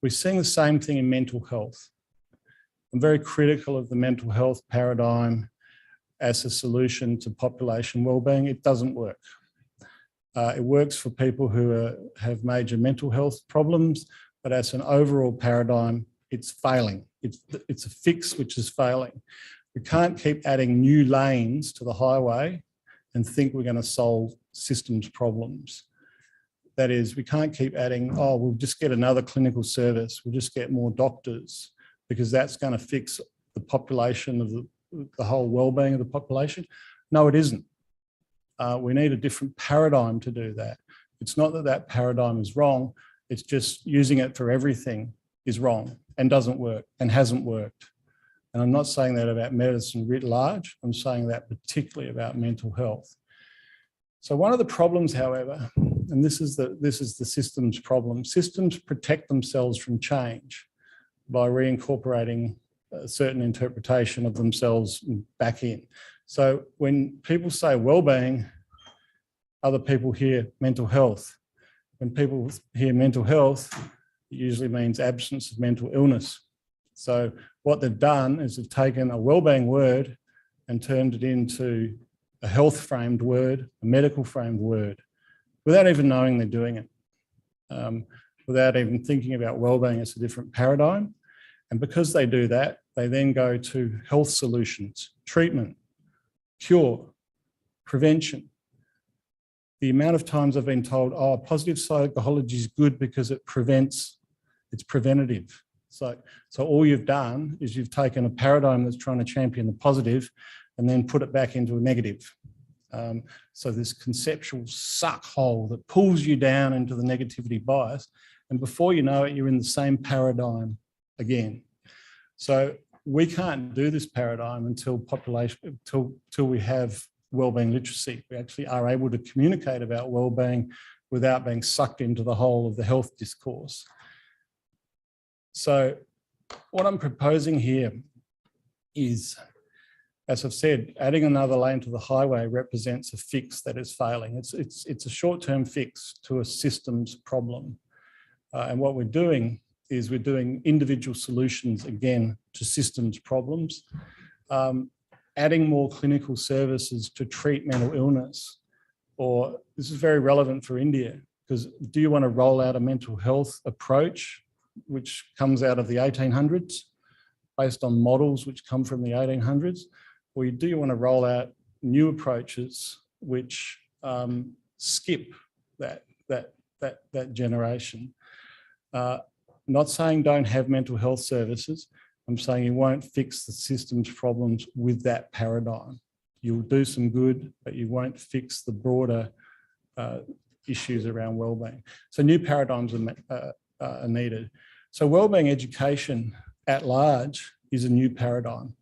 We're seeing the same thing in mental health. I'm very critical of the mental health paradigm as a solution to population wellbeing. It doesn't work. It works for people who have major mental health problems, but as an overall paradigm, it's failing. It's a fix which is failing. We can't keep adding new lanes to the highway and think we're going to solve systems problems. That is, we can't keep adding, oh, we'll just get another clinical service, we'll just get more doctors, because that's going to fix the population of the whole wellbeing of the population. No, it isn't. We need a different paradigm to do that. It's not that that paradigm is wrong, it's just using it for everything is wrong and doesn't work and hasn't worked. And I'm not saying that about medicine writ large, I'm saying that particularly about mental health. So one of the problems, however, and this is the systems problem, systems protect themselves from change by reincorporating a certain interpretation of themselves back in. So when people say wellbeing, other people hear mental health. When people hear mental health, it usually means absence of mental illness. So what they've done is they've taken a wellbeing word and turned it into a health-framed word, a medical-framed word, without even knowing they're doing it, without even thinking about wellbeing as a different paradigm. And because they do that, they then go to health solutions, treatment, cure, prevention. The amount of times I've been told, oh, positive psychology is good because it prevents, it's preventative. So all you've done is you've taken a paradigm that's trying to champion the positive and then put it back into a negative. So this conceptual suck hole that pulls you down into the negativity bias. And before you know it, you're in the same paradigm again. So we can't do this paradigm until we have wellbeing literacy. We actually are able to communicate about wellbeing without being sucked into the whole of the health discourse. So what I'm proposing here is, as I've said, adding another lane to the highway represents a fix that is failing. It's a short-term fix to a systems problem. And what we're doing is we're doing individual solutions again to systems problems, adding more clinical services to treat mental illness. Or this is very relevant for India, because do you want to roll out a mental health approach which comes out of the 1800s based on models which come from the 1800s? Or do you want to roll out new approaches which skip that generation? Not saying don't have mental health services. I'm saying you won't fix the systems problems with that paradigm. You'll do some good, but you won't fix the broader issues around wellbeing. So new paradigms are needed. So wellbeing education at large is a new paradigm.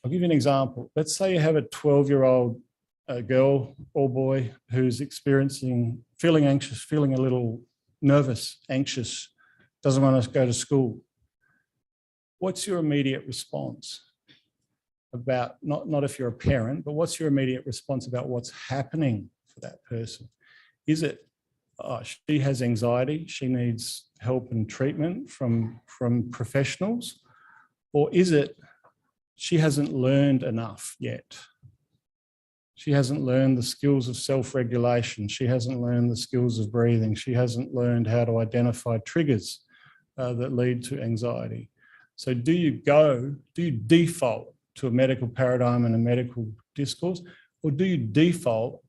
I'll give you an example. Let's say you have a 12-year-old girl or boy who's feeling anxious, feeling a little nervous, anxious, doesn't want to go to school. What's your immediate response about, not if you're a parent, but what's your immediate response about what's happening for that person? Is it, oh, she has anxiety, she needs help and treatment from professionals? Or is it, she hasn't learned enough yet? She hasn't learned the skills of self-regulation. She hasn't learned the skills of breathing. She hasn't learned how to identify triggers that lead to anxiety. So do you default to a medical paradigm and a medical discourse, or do you default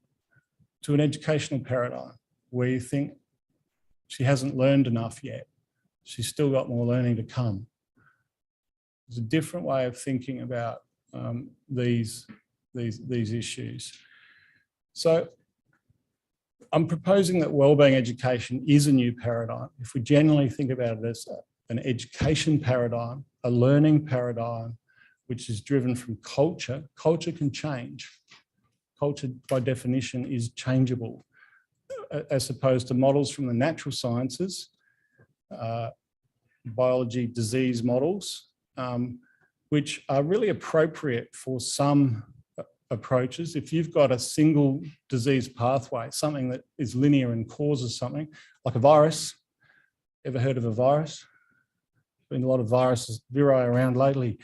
to an educational paradigm where you think she hasn't learned enough yet? She's still got more learning to come. There's a different way of thinking about these issues. So I'm proposing that wellbeing education is a new paradigm. If we generally think about it as an education paradigm, a learning paradigm, which is driven from culture, culture can change. Culture, by definition, is changeable, as opposed to models from the natural sciences, biology, disease models, which are really appropriate for some approaches. If you've got a single disease pathway, something that is linear and causes something, like a virus. Ever heard of a virus? Been a lot of viruses, viri around lately.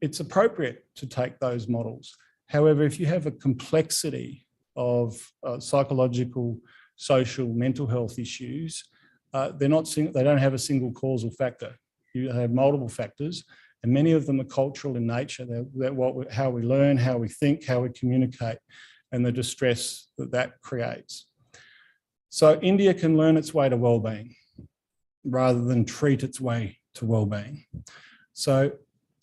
It's appropriate to take those models. However, if you have a complexity of psychological, social, mental health issues, they don't have a single causal factor. You have multiple factors, and many of them are cultural in nature. They're how we learn, how we think, how we communicate, and the distress that creates. So India can learn its way to wellbeing rather than treat its way to wellbeing. So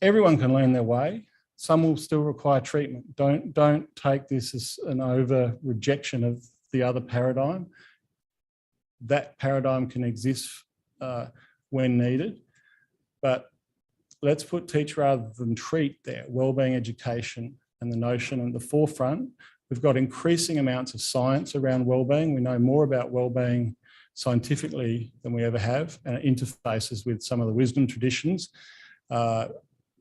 everyone can learn their way. Some will still require treatment. Don't take this as an over rejection of the other paradigm. That paradigm can exist when needed, but let's put teach rather than treat there, wellbeing education and the notion in the forefront. We've got increasing amounts of science around wellbeing. We know more about wellbeing scientifically than we ever have, and it interfaces with some of the wisdom traditions,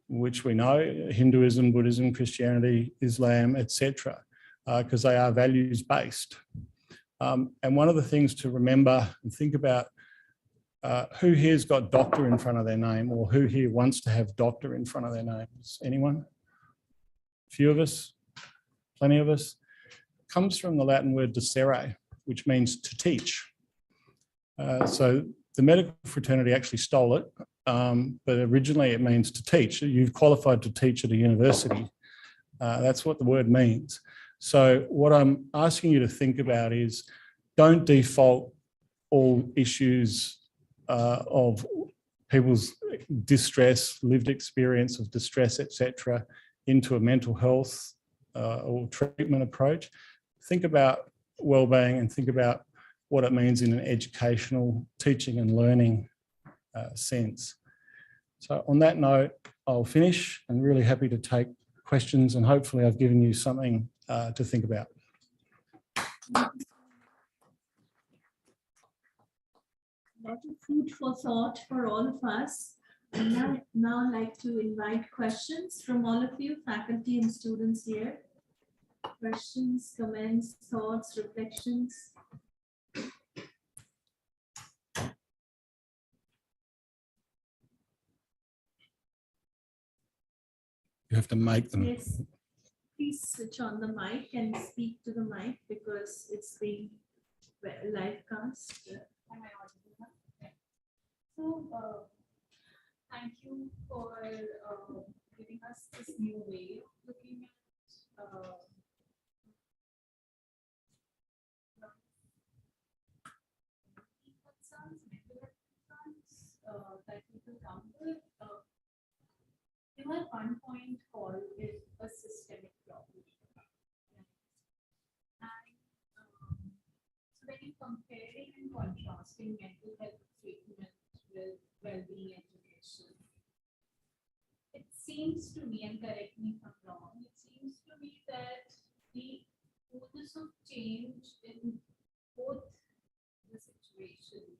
which we know, Hinduism, Buddhism, Christianity, Islam, etc., because they are values-based. And one of the things to remember and think about, who here's got doctor in front of their name, or who here wants to have doctor in front of their names? Anyone? A few of us? Plenty of us? It comes from the Latin word docere, which means to teach. So the medical fraternity actually stole it, but originally it means to teach. You've qualified to teach at a university. That's what the word means. So what I'm asking you to think about is, don't default all issues of people's distress, lived experience of distress, etc., into a mental health or treatment approach, think about wellbeing and think about what it means in an educational, teaching and learning sense. So on that note, I'll finish and really happy to take questions, and hopefully I've given you something to think about. A lot of food for thought for all of us. And now I'd like to invite questions from all of you, faculty and students here. Questions, comments, thoughts, reflections. You have to make them. Yes. Please switch on the mic and speak to the mic because it's being live cast. Am I audible now? Okay. So, thank you for giving us this new way of looking at concerns, mental health concerns that people come with. You at one point called it a systemic problem. And so when you're comparing and contrasting mental health treatment with well-being education, it seems to me, and correct me if I'm wrong, it seems to me that the onus of change in both the situations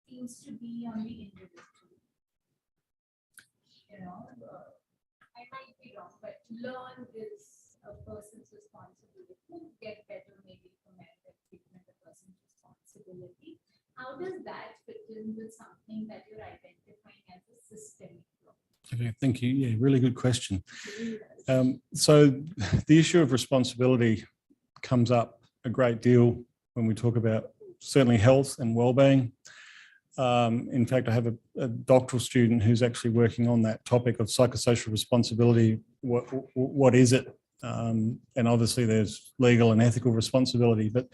seems to be on the individual. You know, I might be wrong, but to learn is a person's responsibility. To get better, maybe from mental health treatment, a person's responsibility. How does that fit in with something that you're identifying as a systemic problem? Okay, thank you. Yeah, really good question. So the issue of responsibility comes up a great deal when we talk about certainly health and well-being. In fact, I have a doctoral student who's actually working on that topic of psychosocial responsibility. What is it? And obviously there's legal and ethical responsibility, but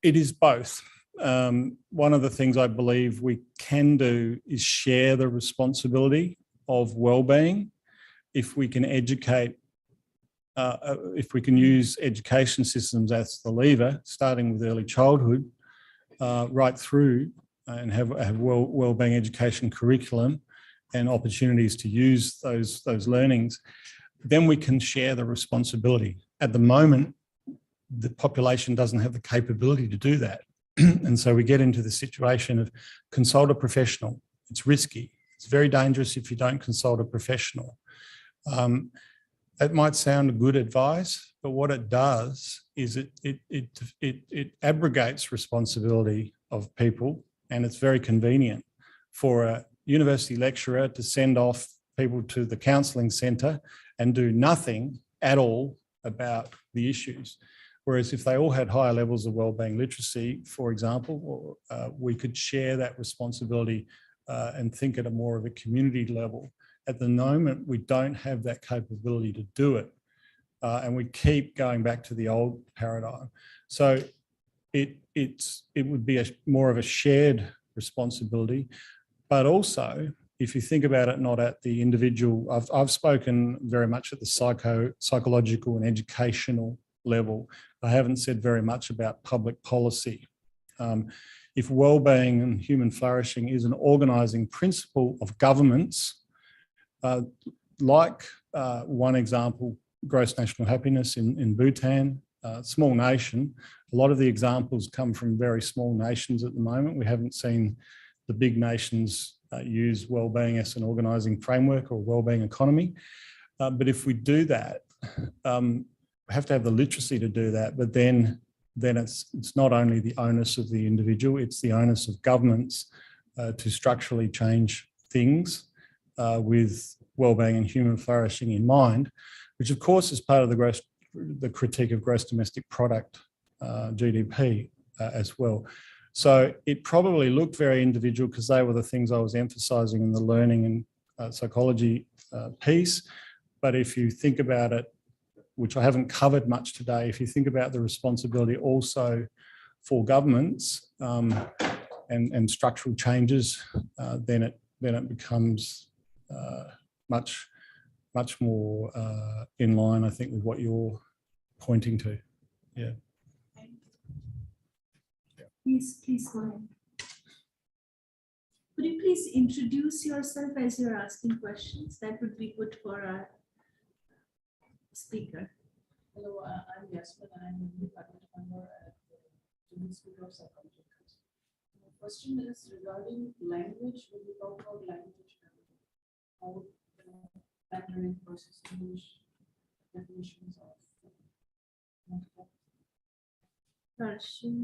it is both. One of the things I believe we can do is share the responsibility of well-being if we can educate, if we can use education systems as the lever, starting with early childhood, right through and have wellbeing education curriculum and opportunities to use those learnings, then we can share the responsibility. At the moment, the population doesn't have the capability to do that. And so we get into the situation of consult a professional. It's risky. It's very dangerous if you don't consult a professional. It might sound good advice, but what it does is it abrogates responsibility of people, and it's very convenient for a university lecturer to send off people to the counselling centre and do nothing at all about the issues. Whereas if they all had higher levels of wellbeing literacy, for example, we could share that responsibility and think at a more of a community level. At the moment, we don't have that capability to do it. And we keep going back to the old paradigm. So it would be more of a shared responsibility, but also if you think about it, not at the individual, I've spoken very much at the psychological and educational level. I haven't said very much about public policy. If wellbeing and human flourishing is an organising principle of governments, like one example, gross national happiness in Bhutan, small nation. A lot of the examples come from very small nations at the moment. We haven't seen the big nations use wellbeing as an organising framework or wellbeing economy. But if we do that, we have to have the literacy to do that. But then it's not only the onus of the individual, it's the onus of governments to structurally change things with wellbeing and human flourishing in mind, which of course is part of the critique of gross domestic product, GDP as well. So it probably looked very individual because they were the things I was emphasising in the learning and psychology piece. But if you think about it, which I haven't covered much today, if you think about the responsibility also for governments and structural changes, then it becomes much much more in line, I think, with what you're pointing to. Yeah. Please go ahead. Could you please introduce yourself as you're asking questions? That would be good for our speaker. Hello, I'm Yasmin and I'm a department member at the UNESCO of Psychology. My question is regarding language. When we talk about language, how Mandarin versus English definitions of Flourishing,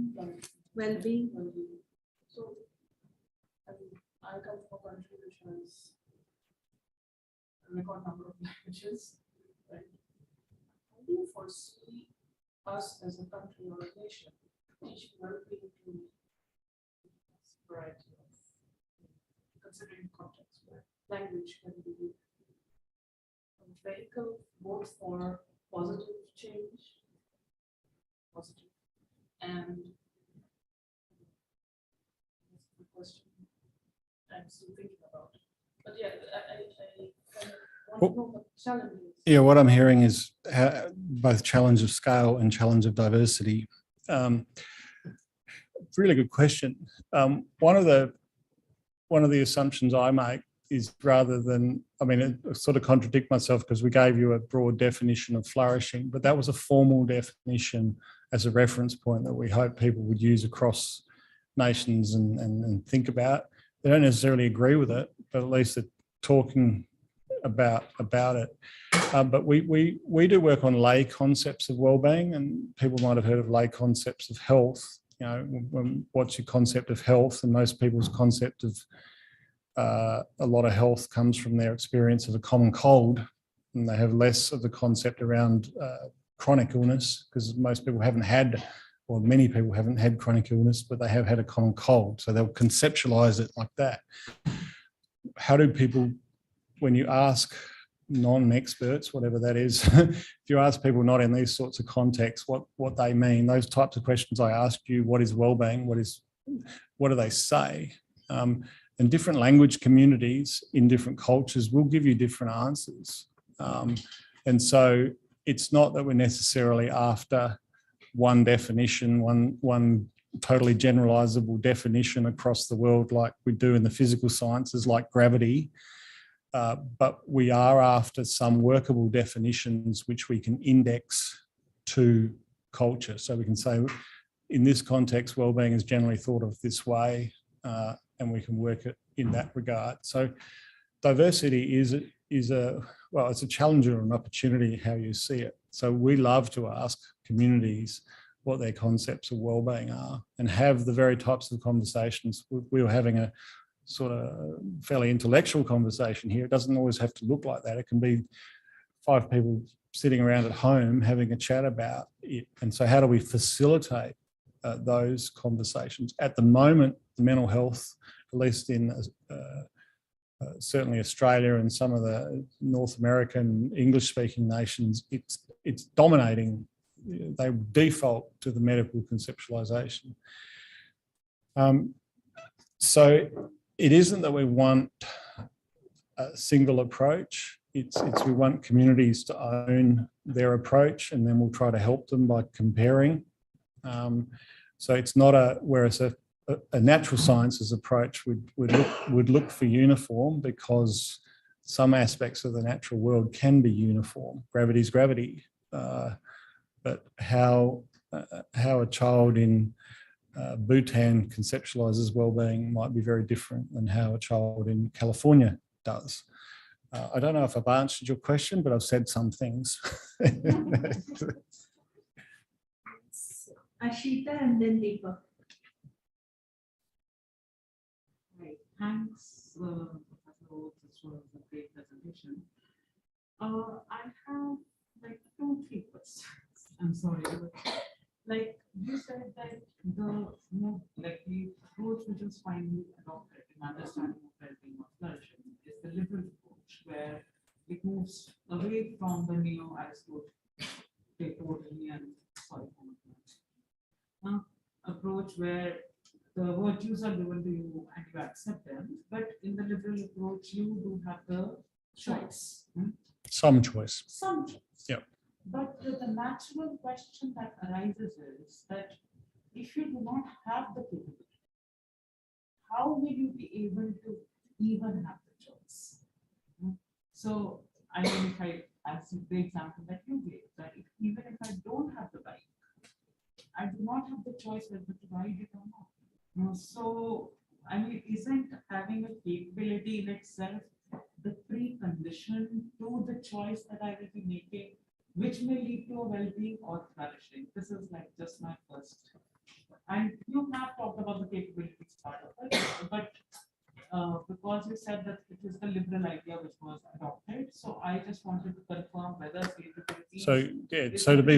well-being. So, I come from a country which has a record number of languages, right? How do you foresee us as a country or a nation teach well-being to this variety of, considering context where language can be a vehicle both for positive change, and that's the question I'm still thinking about. But yeah, I want to know what the challenge is. Yeah, what I'm hearing is both challenge of scale and challenge of diversity. Really good question. One of the assumptions I make is, rather than, I mean, I sort of contradict myself because we gave you a broad definition of flourishing, but that was a formal definition as a reference point that we hope people would use across nations and think about. They don't necessarily agree with it, but at least they're talking about it. But we do work on lay concepts of wellbeing, and people might have heard of lay concepts of health. You know, what's your concept of health? And most people's concept of a lot of health comes from their experience of a common cold, and they have less of the concept around chronic illness, because most people haven't had, or many people haven't had chronic illness, but they have had a common cold. So they'll conceptualize it like that. How do people, when you ask non-experts, whatever that is, if you ask people not in these sorts of contexts what they mean, those types of questions I asked you, what is wellbeing, what do they say? And different language communities in different cultures will give you different answers. And so it's not that we're necessarily after one definition, one totally generalizable definition across the world like we do in the physical sciences, like gravity. But we are after some workable definitions which we can index to culture. So we can say, in this context, wellbeing is generally thought of this way, and we can work it in that regard. So diversity is it's a challenge or an opportunity, how you see it. So we love to ask communities what their concepts of wellbeing are and have the very types of conversations. We were having a sort of fairly intellectual conversation here. It doesn't always have to look like that. It can be 5 people sitting around at home having a chat about it. And so how do we facilitate those conversations? At the moment, the mental health, at least in certainly Australia and some of the North American English-speaking nations, it's dominating. They default to the medical conceptualization. So it isn't that we want a single approach. It's we want communities to own their approach, and then we'll try to help them by comparing. So it's not whereas a natural sciences approach would look for uniform, because some aspects of the natural world can be uniform. Gravity is gravity. But how a child in Bhutan conceptualizes well-being might be very different than how a child in California does. I don't know if I've answered your question, but I've said some things. Ashita and then Deepak. Right. Thanks, Professor Oades, for the great presentation. I have like 2-3 questions. I'm sorry, but like you said that the approach which is finally adopted in understanding of well-being or flourishing is the liberal approach, where it moves away from the neo-Aristotelian approach where the virtues are given to you and you accept them. But in the liberal approach, you do have the choice. Some choice. Some choice. Yep. But the natural question that arises is that if you do not have the capability, how will you be able to even have the choice? So, I mean, if I, as the example that you gave, that even if I don't have the bike, I do not have the choice whether to ride it or not. So, I mean, isn't having a capability in itself the precondition to the choice that I will be making, which may lead to a well-being or flourishing? This is like just my first. And you have talked about the capabilities part of it, but because you said that it is the liberal idea which was adopted, so I just wanted to confirm whether capabilities. So yeah, so to be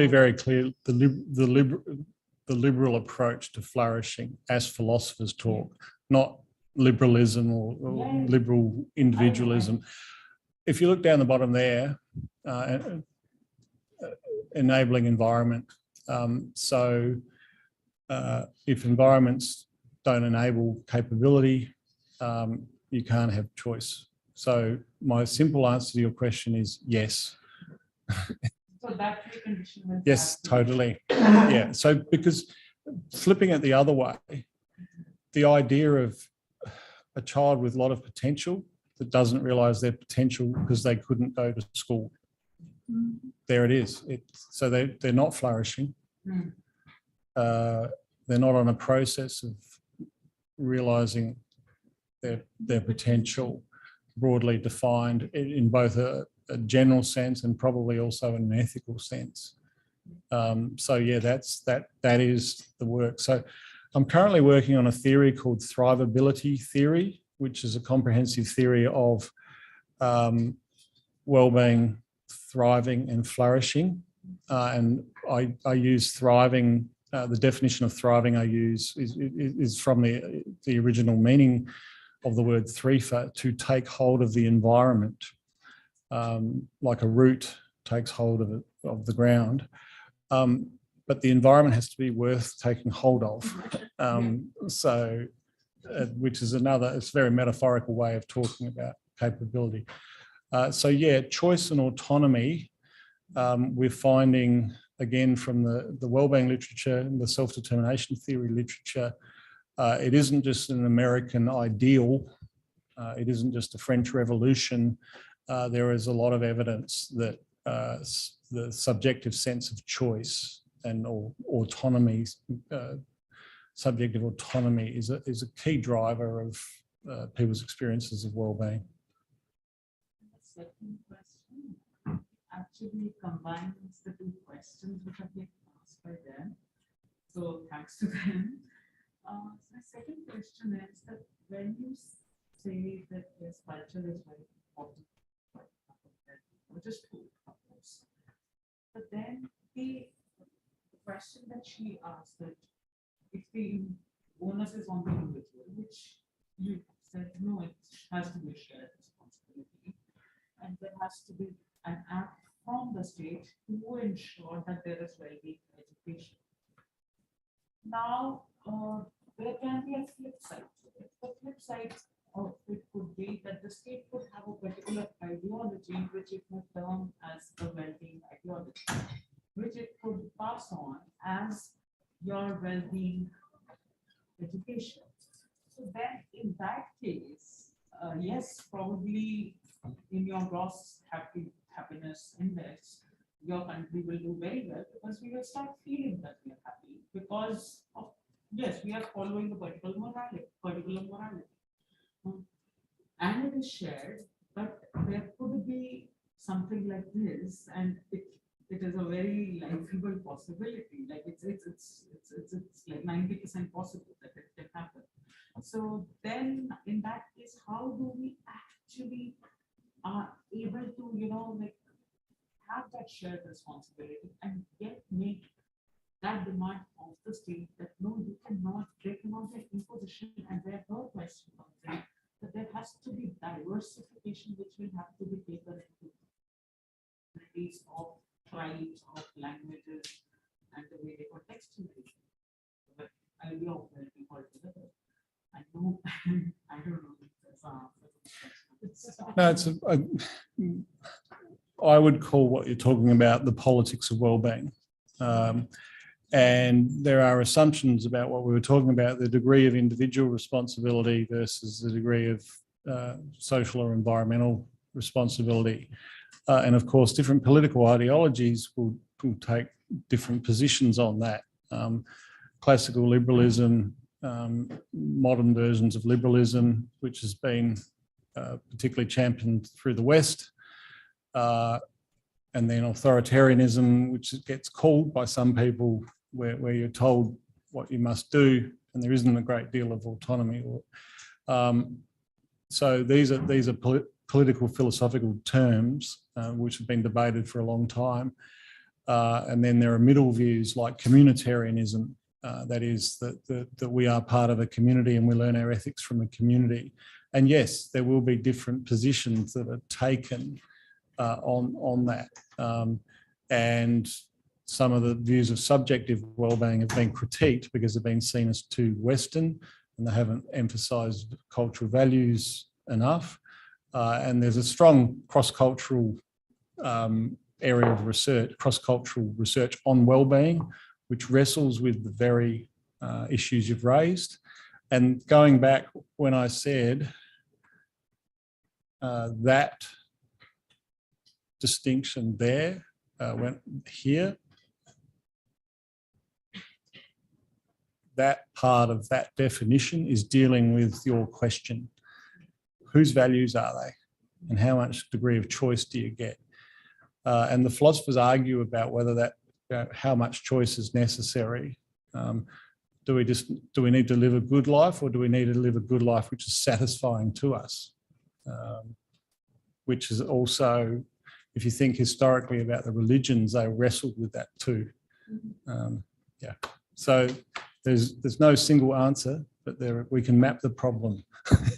very clear, the liberal approach to flourishing, as philosophers talk, not liberalism or liberal individualism. If you look down the bottom there, enabling environment. If environments don't enable capability, you can't have choice. So my simple answer to your question is yes. So that precondition will Yes, totally. Yeah. So because flipping it the other way, the idea of a child with a lot of potential that doesn't realize their potential because they couldn't go to school. There it is. So they're not flourishing. They're not on a process of realizing their potential broadly defined in both a general sense and probably also in an ethical sense. So yeah, that is the work. So I'm currently working on a theory called thrivability theory, which is a comprehensive theory of well-being, thriving and flourishing. And I use thriving, the definition of thriving I use is from the original meaning of the word thrifa, to take hold of the environment, like a root takes hold of the ground. But the environment has to be worth taking hold of. Which is it's a very metaphorical way of talking about capability. So yeah, choice and autonomy, we're finding, again, from the wellbeing literature and the self-determination theory literature, it isn't just an American ideal. It isn't just a French Revolution. There is a lot of evidence that the subjective sense of choice and autonomy, subjective autonomy is a key driver of people's experiences of well-being. The second question actually combines the two questions which have been asked by them. So thanks to them. So the second question is that when you say that yes, culture is very important, which is true, of course. But then the question that she asked, that if the onus is on the individual, which you said no, it has to be a shared responsibility, and there has to be an act from the state to ensure that there is well-being education. Now, there can be a flip side to it. The flip side of it could be that the state could have a particular ideology which it would term as a well-being ideology, which it could pass on as your well-being education. So then in that case, yes, probably in your gross happiness index, your country will do very well because we will start feeling that we are happy because of, yes, we are following a particular morality. And it is shared, but there could be something like this, and it is a very likable possibility. Like it's like 90% possible that it can happen. So then, in that case, how do we actually are able to, like, have that shared responsibility and yet make that demand of the state that no, you cannot, there cannot be an imposition, and where her question comes in, that there has to be diversification which will have to be taken into communities of tribes, of languages, and the way they contextualize the idea of well-being altogether. I know, I don't know if there's a No, I would call what you're talking about the politics of wellbeing. And there are assumptions about what we were talking about, the degree of individual responsibility versus the degree of social or environmental responsibility. And of course, different political ideologies will take different positions on that. Classical liberalism, modern versions of liberalism, which has been particularly championed through the West, and then authoritarianism, which gets called by some people where you're told what you must do and there isn't a great deal of autonomy. So these are political philosophical terms which have been debated for a long time. And then there are middle views like communitarianism, that is that we are part of a community and we learn our ethics from a community. And yes, there will be different positions that are taken on that. And some of the views of subjective wellbeing have been critiqued because they've been seen as too Western and they haven't emphasised cultural values enough. And there's a strong cross-cultural area of research, cross-cultural research on wellbeing, which wrestles with the very issues you've raised. And going back when I said that distinction there, went here, that part of that definition is dealing with your question. Whose values are they? And how much degree of choice do you get? And the philosophers argue about whether that, how much choice is necessary. Do we need to live a good life, or do we need to live a good life which is satisfying to us? Which is also, if you think historically about the religions, they wrestled with that too. Yeah. So there's no single answer, but we can map the problem.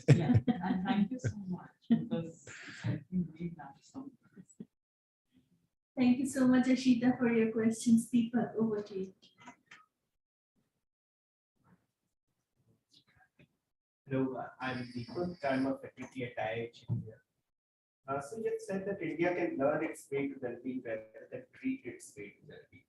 Yeah, and thank you so much, because I think we have some. Thank you so much, Ashita, for your questions. Deepak, over to you. Hello, I'm Deepak. I'm a faculty at IIH India. So you said that India can learn its way to well-being rather than treat its way to well-being.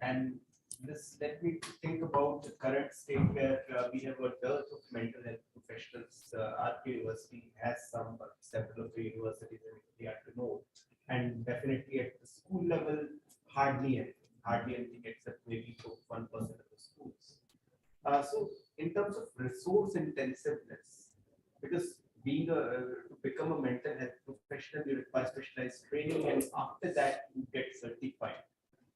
And this led me to think about the current state where we have a dearth of mental health professionals. Our university has some, but several of the universities in India to know. And definitely at the school level, hardly anything except maybe 1% of the schools. So in terms of resource intensiveness, because to become a mental health professional, you require specialized training, and after that you get certified.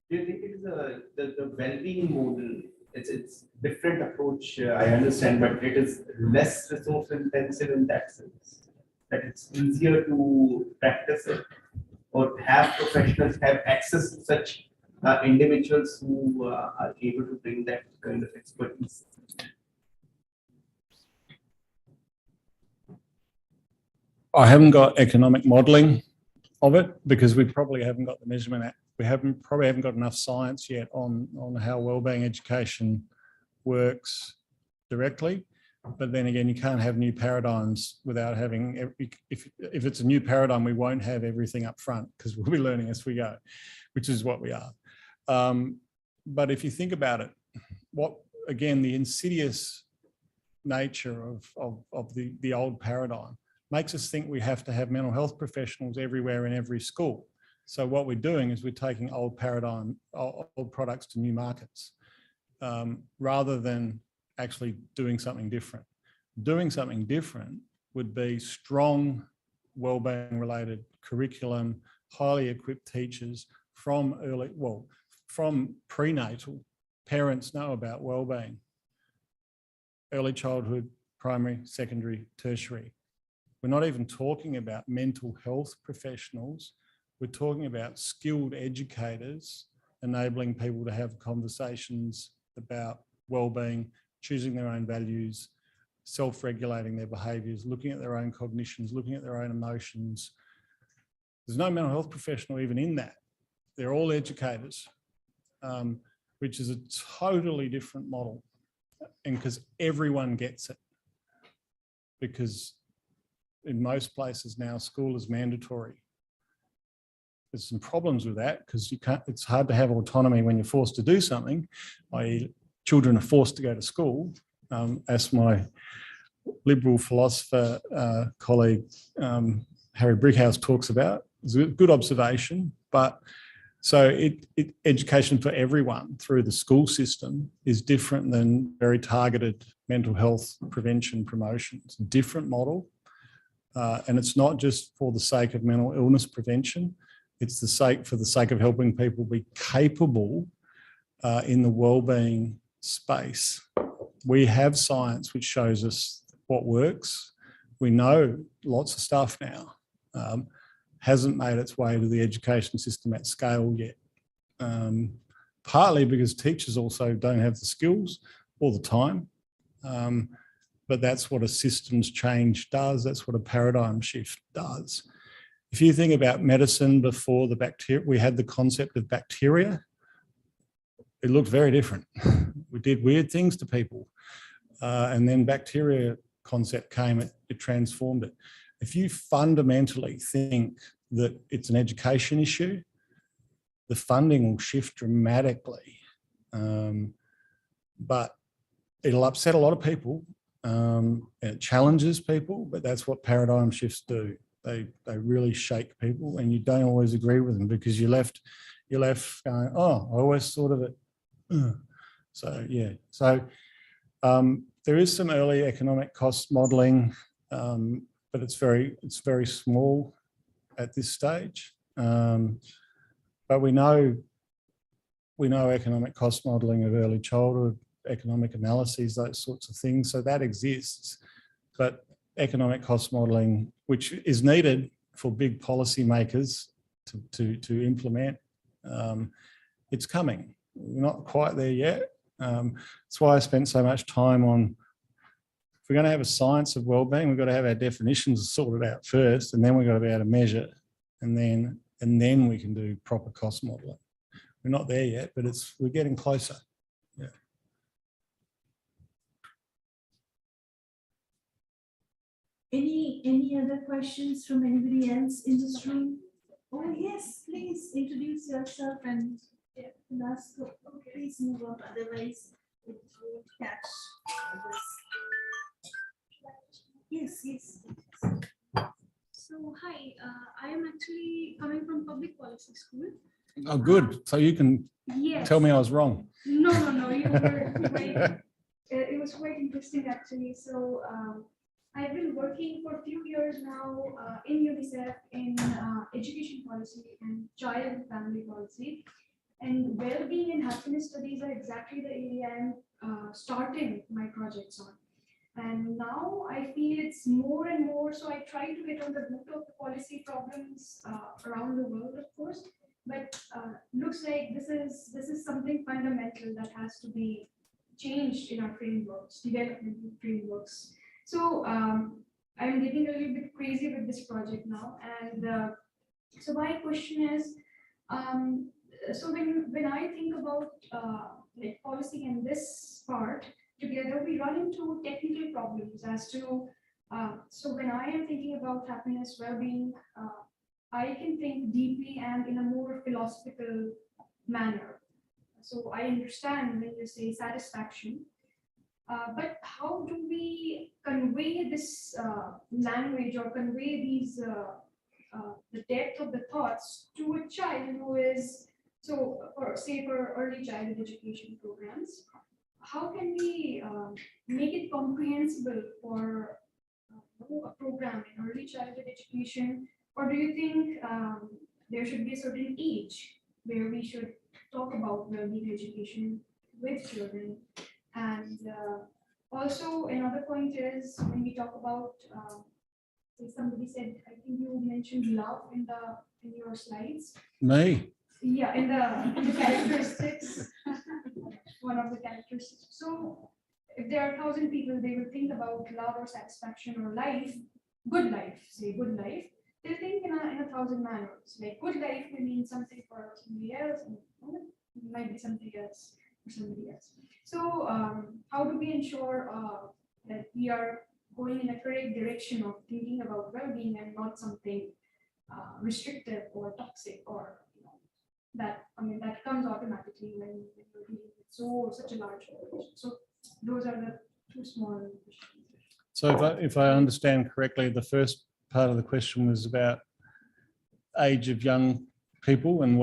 Do you think it is the well-being model? It's different approach, I understand, but it is less resource intensive in that sense, that it's easier to practice it or have professionals have access to such individuals who are able to bring that kind of expertise. I haven't got economic modelling of it because we probably haven't got the measurement. We probably haven't got enough science yet on how wellbeing education works directly. But then again, you can't have new paradigms without having. If it's a new paradigm, we won't have everything up front because we'll be learning as we go, which is what we are. But if you think about it, the insidious nature of the old paradigm makes us think we have to have mental health professionals everywhere in every school. So what we're doing is we're taking old products to new markets, rather than actually doing something different. Doing something different would be strong wellbeing related curriculum, highly equipped teachers from prenatal. Parents know about wellbeing. Early childhood, primary, secondary, tertiary. We're not even talking about mental health professionals. We're talking about skilled educators enabling people to have conversations about wellbeing, choosing their own values, self-regulating their behaviours, looking at their own cognitions, looking at their own emotions. There's no mental health professional even in that. They're all educators, which is a totally different model. And because everyone gets it. Because in most places now, school is mandatory. There's some problems with that because it's hard to have autonomy when you're forced to do something, i.e. children are forced to go to school. As my liberal philosopher colleague, Harry Brickhouse talks about, it's a good observation, but so education for everyone through the school system is different than very targeted mental health prevention promotion. It's a different model. And it's not just for the sake of mental illness prevention. It's for the sake of helping people be capable in the wellbeing space. We have science which shows us what works. We know lots of stuff now. Hasn't made its way to the education system at scale yet. Partly because teachers also don't have the skills all the time. But that's what a systems change does. That's what a paradigm shift does. If you think about medicine before the bacteria, we had the concept of bacteria. It looked very different. We did weird things to people. And then bacteria concept came, it transformed it. If you fundamentally think that it's an education issue, the funding will shift dramatically. But it'll upset a lot of people. It challenges people, but that's what paradigm shifts do. They really shake people, and you don't always agree with them because you're left going, oh, I always thought of it. So yeah, so there is some early economic cost modelling, but it's very small at this stage. But we know economic cost modelling of early childhood, economic analyses, those sorts of things. So that exists, but economic cost modelling, which is needed for big policymakers to implement, it's coming. We're not quite there yet. That's why I spent so much time on, if we're going to have a science of wellbeing, we've got to have our definitions sorted out first, and then we've got to be able to measure, and then we can do proper cost modelling. We're not there yet, but we're getting closer. Yeah. Any other questions from anybody else in this room? Oh yes, please introduce yourself and ask. Please move on, otherwise it won't catch this. Yes. So hi, I am actually coming from public policy school. Oh, good. So you can tell me I was wrong. No, you were quite, it was quite interesting actually. So I've been working for a few years now in UNICEF in education policy and child and family policy. And well-being and happiness studies are exactly the area I'm starting my projects on. And now I feel it's more and more, so I try to get on the root of the policy problems around the world, of course, but looks like this is something fundamental that has to be changed in our frameworks, developmental frameworks. So I'm getting a little bit crazy with this project now. And so my question is, so when I think about like policy and this part, together we run into technical problems as to, so when I am thinking about happiness, well-being, I can think deeply and in a more philosophical manner. So I understand when you say satisfaction, but how do we convey this language or convey these, the depth of the thoughts to a child who is, so for early childhood education programs, how can we make it comprehensible for a program in early childhood education? Or do you think there should be a certain age where we should talk about well-being education with children? And also another point is when we talk about, somebody said, I think you mentioned love in your slides. Me? Yeah, in the characteristics. One of the characteristics. So if there are 1,000 people, they will think about love or satisfaction or life, good life, say good life. They'll think in 1,000 manners. Like good life may mean something for somebody else, and it might be something else for somebody else. So how do we ensure that we are going in a correct direction of thinking about well-being and not something restrictive or toxic or that comes automatically when you're dealing with such a large population. So those are the two small questions. So if I understand correctly, the first part of the question was about age of young people and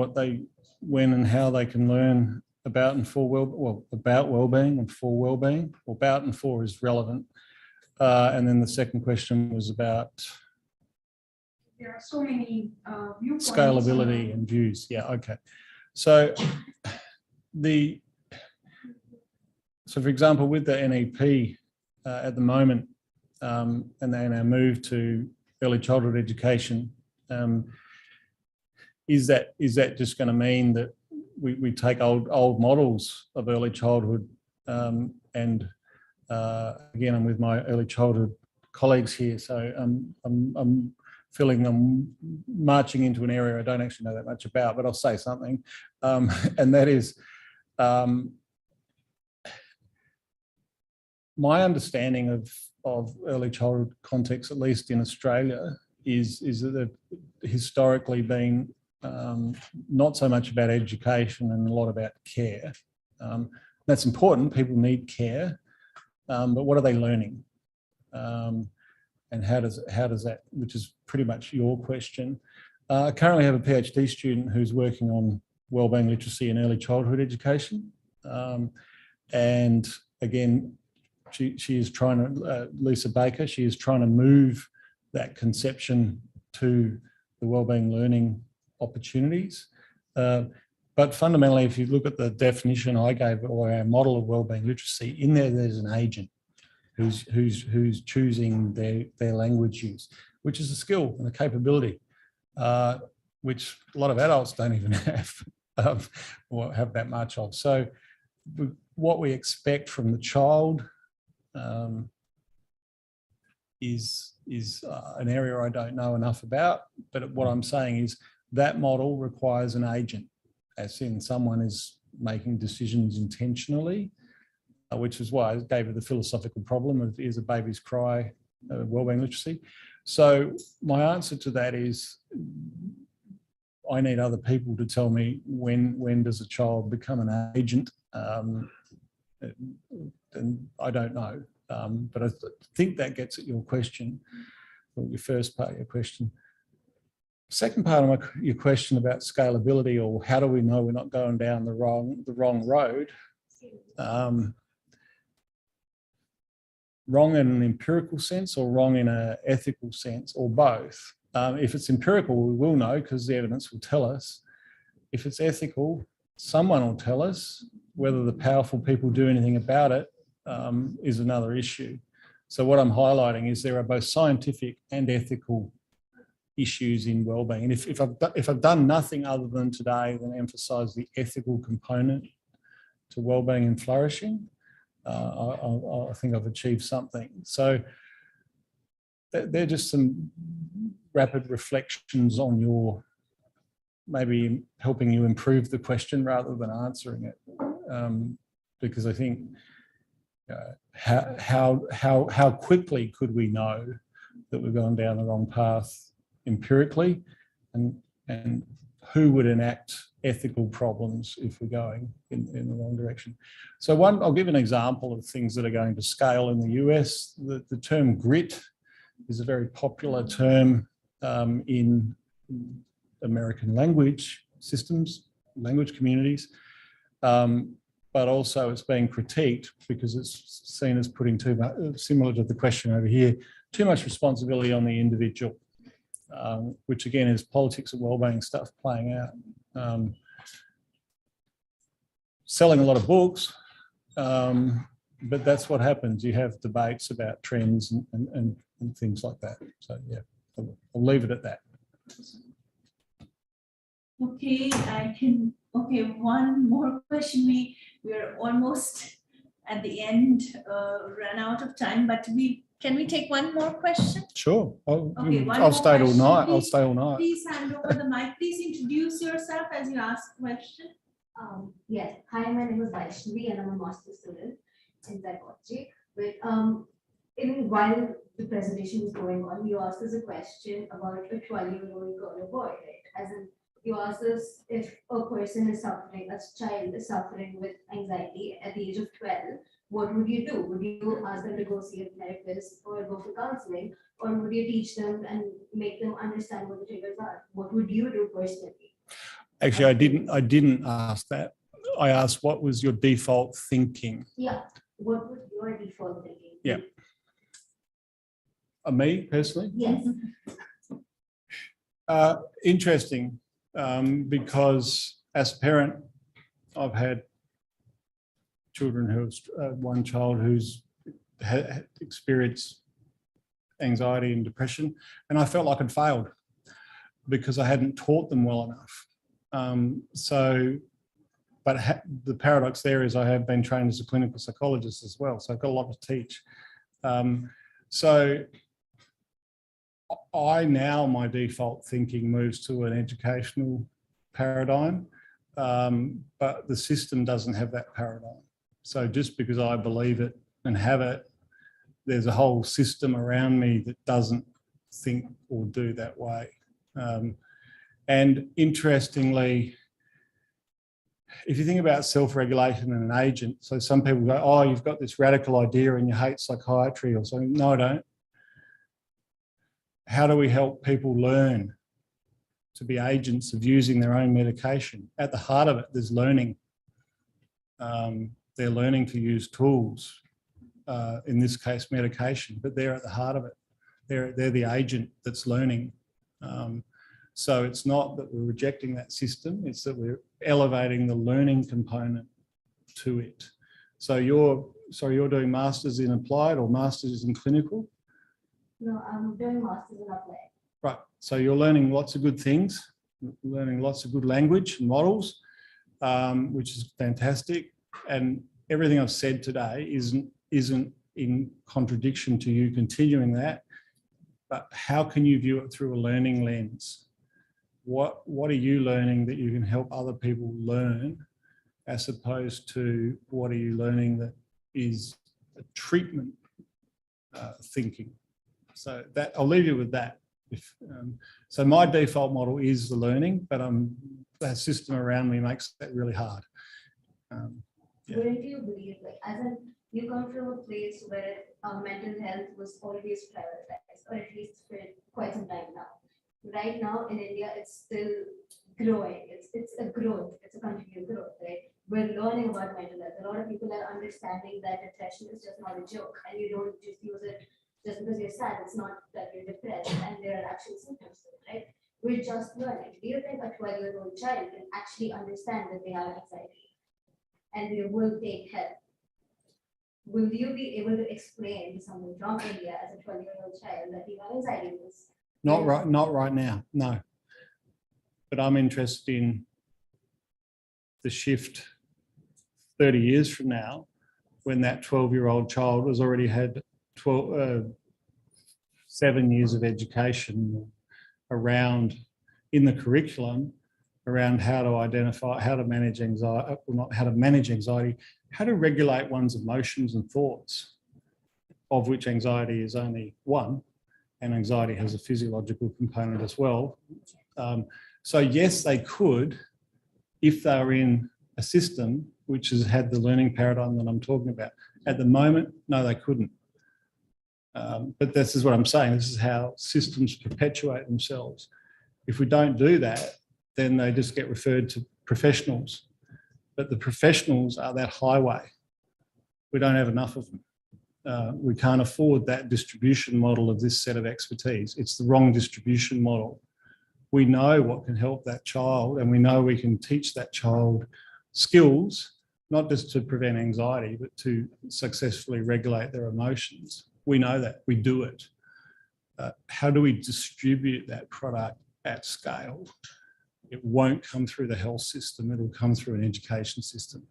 when and how they can learn about and for about well-being and for well-being, or about and for is relevant. And then the second question was about There are so many viewpoints. scalability and views. Yeah, okay. So for example, with the NEP at the moment, and then our move to early childhood education, is that just going to mean that we take old models of early childhood, and again, I'm with my early childhood colleagues here, so I'm feeling I'm marching into an area I don't actually know that much about, but I'll say something, and that is my understanding of early childhood context, at least in Australia, is that they've historically been not so much about education and a lot about care. That's important. People need care, but what are they learning? And how does that, which is pretty much your question. I currently have a PhD student who's working on wellbeing literacy in early childhood education, and again, she is trying to, Lisa Baker, she is trying to move that conception to the wellbeing learning opportunities. But fundamentally, if you look at the definition I gave, or our model of wellbeing literacy, in there's an agent who's choosing their language use, which is a skill and a capability, which a lot of adults don't even have or have that much of. So what we expect from the child is an area I don't know enough about, but what I'm saying is that model requires an agent, as in someone is making decisions intentionally, which is why I gave her the philosophical problem of is a baby's cry wellbeing literacy. So my answer to that is I need other people to tell me when does a child become an agent, and I don't know. But I think that gets at your question, or your first part of your question. Second part of your question about scalability, or how do we know we're not going down the wrong road? Wrong in an empirical sense, or wrong in an ethical sense, or both. If it's empirical, we will know because the evidence will tell us. If it's ethical, someone will tell us. Whether the powerful people do anything about it is another issue. So what I'm highlighting is there are both scientific and ethical issues in wellbeing. And if I've done nothing other than today than emphasise the ethical component to wellbeing and flourishing, I think I've achieved something. So they're just some rapid reflections on your, maybe helping you improve the question rather than answering it, because I think how quickly could we know that we're going down the wrong path empirically, and who would enact ethical problems if we're going in the wrong direction. So I'll give an example of things that are going to scale in the US. The term grit is a very popular term in American language systems, language communities, but also it's being critiqued because it's seen as putting too much, similar to the question over here, too much responsibility on the individual, which again is politics of wellbeing stuff playing out. Selling a lot of books, but that's what happens. You have debates about trends and things like that. So yeah, I'll leave it at that. Okay, one more question. We're almost at the end, run out of time, but can we take one more question? Sure. I'll stay all night. I'll stay all night. Please hand over the mic. Please introduce yourself as you ask the question. Yes. Hi, my name is Vaishnavi and I'm a master's student in psychology. But while the presentation was going on, you asked us a question about a 12-year-old girl or boy, right? As in, you asked us if a person is suffering, a child is suffering with anxiety at the age of 12, what would you do? Would you ask them to go see a therapist or go for counseling, or would you teach them and make them understand what the triggers are? What would you do personally? Actually, I didn't ask that. I asked, what was your default thinking? Yeah, what was your default thinking? Yeah. Me personally? Yes. Interesting, because as a parent, I've had children who's one child who's experienced anxiety and depression, and I felt like I'd failed because I hadn't taught them well enough. But the paradox there is I have been trained as a clinical psychologist as well, so I've got a lot to teach. So my default thinking moves to an educational paradigm, but the system doesn't have that paradigm. So just because I believe it and have it, there's a whole system around me that doesn't think or do that way. And interestingly, if you think about self-regulation and an agent, so some people go, oh, you've got this radical idea and you hate psychiatry or something. No, I don't. How do we help people learn to be agents of using their own medication? At the heart of it, there's learning. They're learning to use tools, in this case, medication, but they're at the heart of it. They're the agent that's learning. So it's not that we're rejecting that system, it's that we're elevating the learning component to it. So you're doing masters in applied or masters in clinical? No, I'm doing masters in applied. Right, so you're learning lots of good things, learning lots of good language and models, which is fantastic. And everything I've said today isn't in contradiction to you continuing that, but how can you view it through a learning lens? What are you learning that you can help other people learn, as opposed to what are you learning that is a treatment thinking? So that I'll leave you with that. So my default model is the learning, but that system around me makes that really hard. Yeah. Wouldn't you believe, like, as in, you come from a place where mental health was always prioritized, or at least for quite some time now. Right now in India, it's still growing. It's a growth. It's a continued growth, right? We're learning about mental health. A lot of people are understanding that depression is just not a joke, and you don't just use it just because you're sad. It's not that you're depressed, and there are actual symptoms, right? We're just learning. Do you think a 12-year-old child can actually understand that they have anxiety and they will take help? Will you be able to explain to someone from India as a 12-year-old child that you have anxiety? Not right now, no. But I'm interested in the shift 30 years from now, when that 12-year-old child has already had 7 years of education around, in the curriculum, around how to identify, how to manage anxiety, well, not how to manage anxiety, how to regulate one's emotions and thoughts, of which anxiety is only one, and anxiety has a physiological component as well. So yes, they could, if they were in a system which has had the learning paradigm that I'm talking about. At the moment, no, they couldn't. But this is what I'm saying. This is how systems perpetuate themselves. If we don't do that, then they just get referred to professionals. But the professionals are that highway. We don't have enough of them. We can't afford that distribution model of this set of expertise. It's the wrong distribution model. We know what can help that child, and we know we can teach that child skills, not just to prevent anxiety, but to successfully regulate their emotions. We know that, we do it. How do we distribute that product at scale? It won't come through the health system, it'll come through an education system.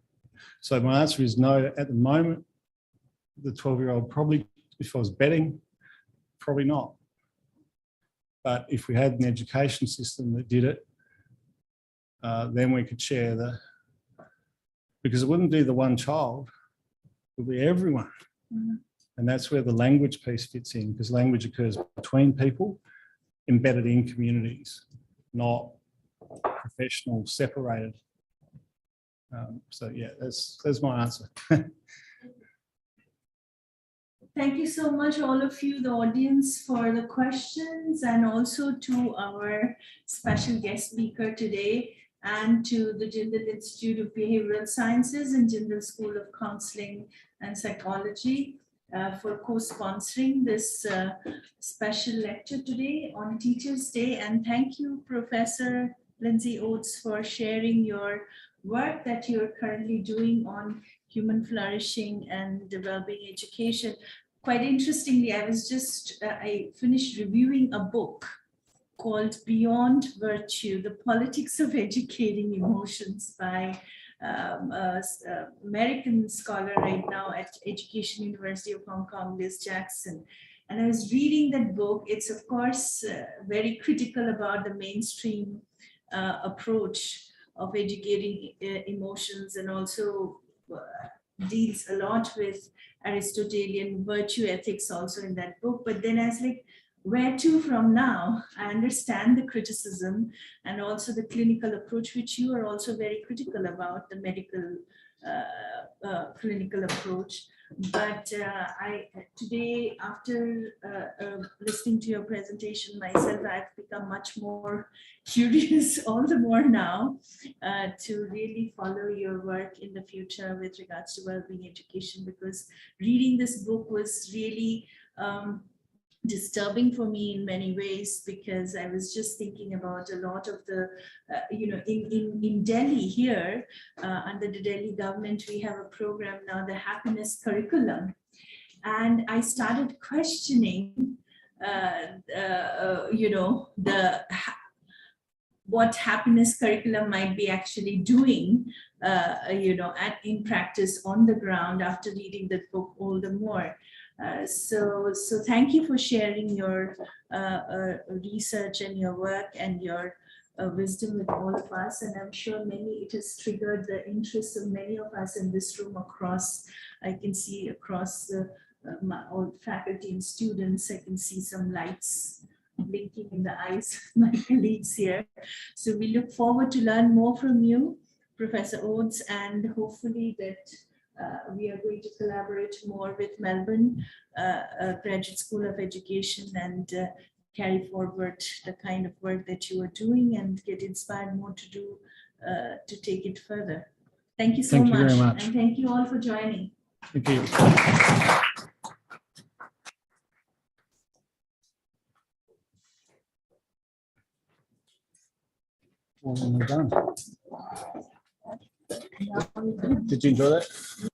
So my answer is no. At the moment, the 12-year-old probably, if I was betting, probably not. But if we had an education system that did it, then we could share because it wouldn't be the one child, it would be everyone. And that's where the language piece fits in, because language occurs between people, embedded in communities, not professional, separated. So yeah, that's my answer. Thank you so much, all of you, the audience, for the questions, and also to our special guest speaker today, and to the Jindal Institute of Behavioral Sciences and Jindal School of Counseling and Psychology for co-sponsoring this special lecture today on Teachers' Day. And thank you, Professor Lindsay Oades, for sharing your work that you're currently doing on human flourishing and well-being education. Quite interestingly, I finished reviewing a book called Beyond Virtue, The Politics of Educating Emotions by American scholar right now at Education University of Hong Kong, Liz Jackson. And I was reading that book. It's of course very critical about the mainstream approach of educating emotions, and also deals a lot with Aristotelian virtue ethics also in that book. But then I was like, where to from now? I understand the criticism and also the clinical approach, which you are also very critical about, the medical clinical approach. But today, after listening to your presentation myself, I've become much more curious, all the more now, to really follow your work in the future with regards to well-being education, because reading this book was really disturbing for me in many ways, because I was just thinking about a lot of the, in Delhi here, under the Delhi government, we have a program now, the happiness curriculum. And I started questioning, what happiness curriculum might be actually doing, in practice on the ground after reading the book all the more. So thank you for sharing your research and your work and your wisdom with all of us. And I'm sure it has triggered the interest of many of us in this room across, I can see across all faculty and students, I can see some lights blinking in the eyes of my colleagues here. So we look forward to learn more from you, Professor Oades, and hopefully that we are going to collaborate more with Melbourne Graduate School of Education and carry forward the kind of work that you are doing and get inspired more to do, to take it further. Thank you so much. Thank you very much. And thank you all for joining. Thank you. Well, we're done. Did you enjoy that?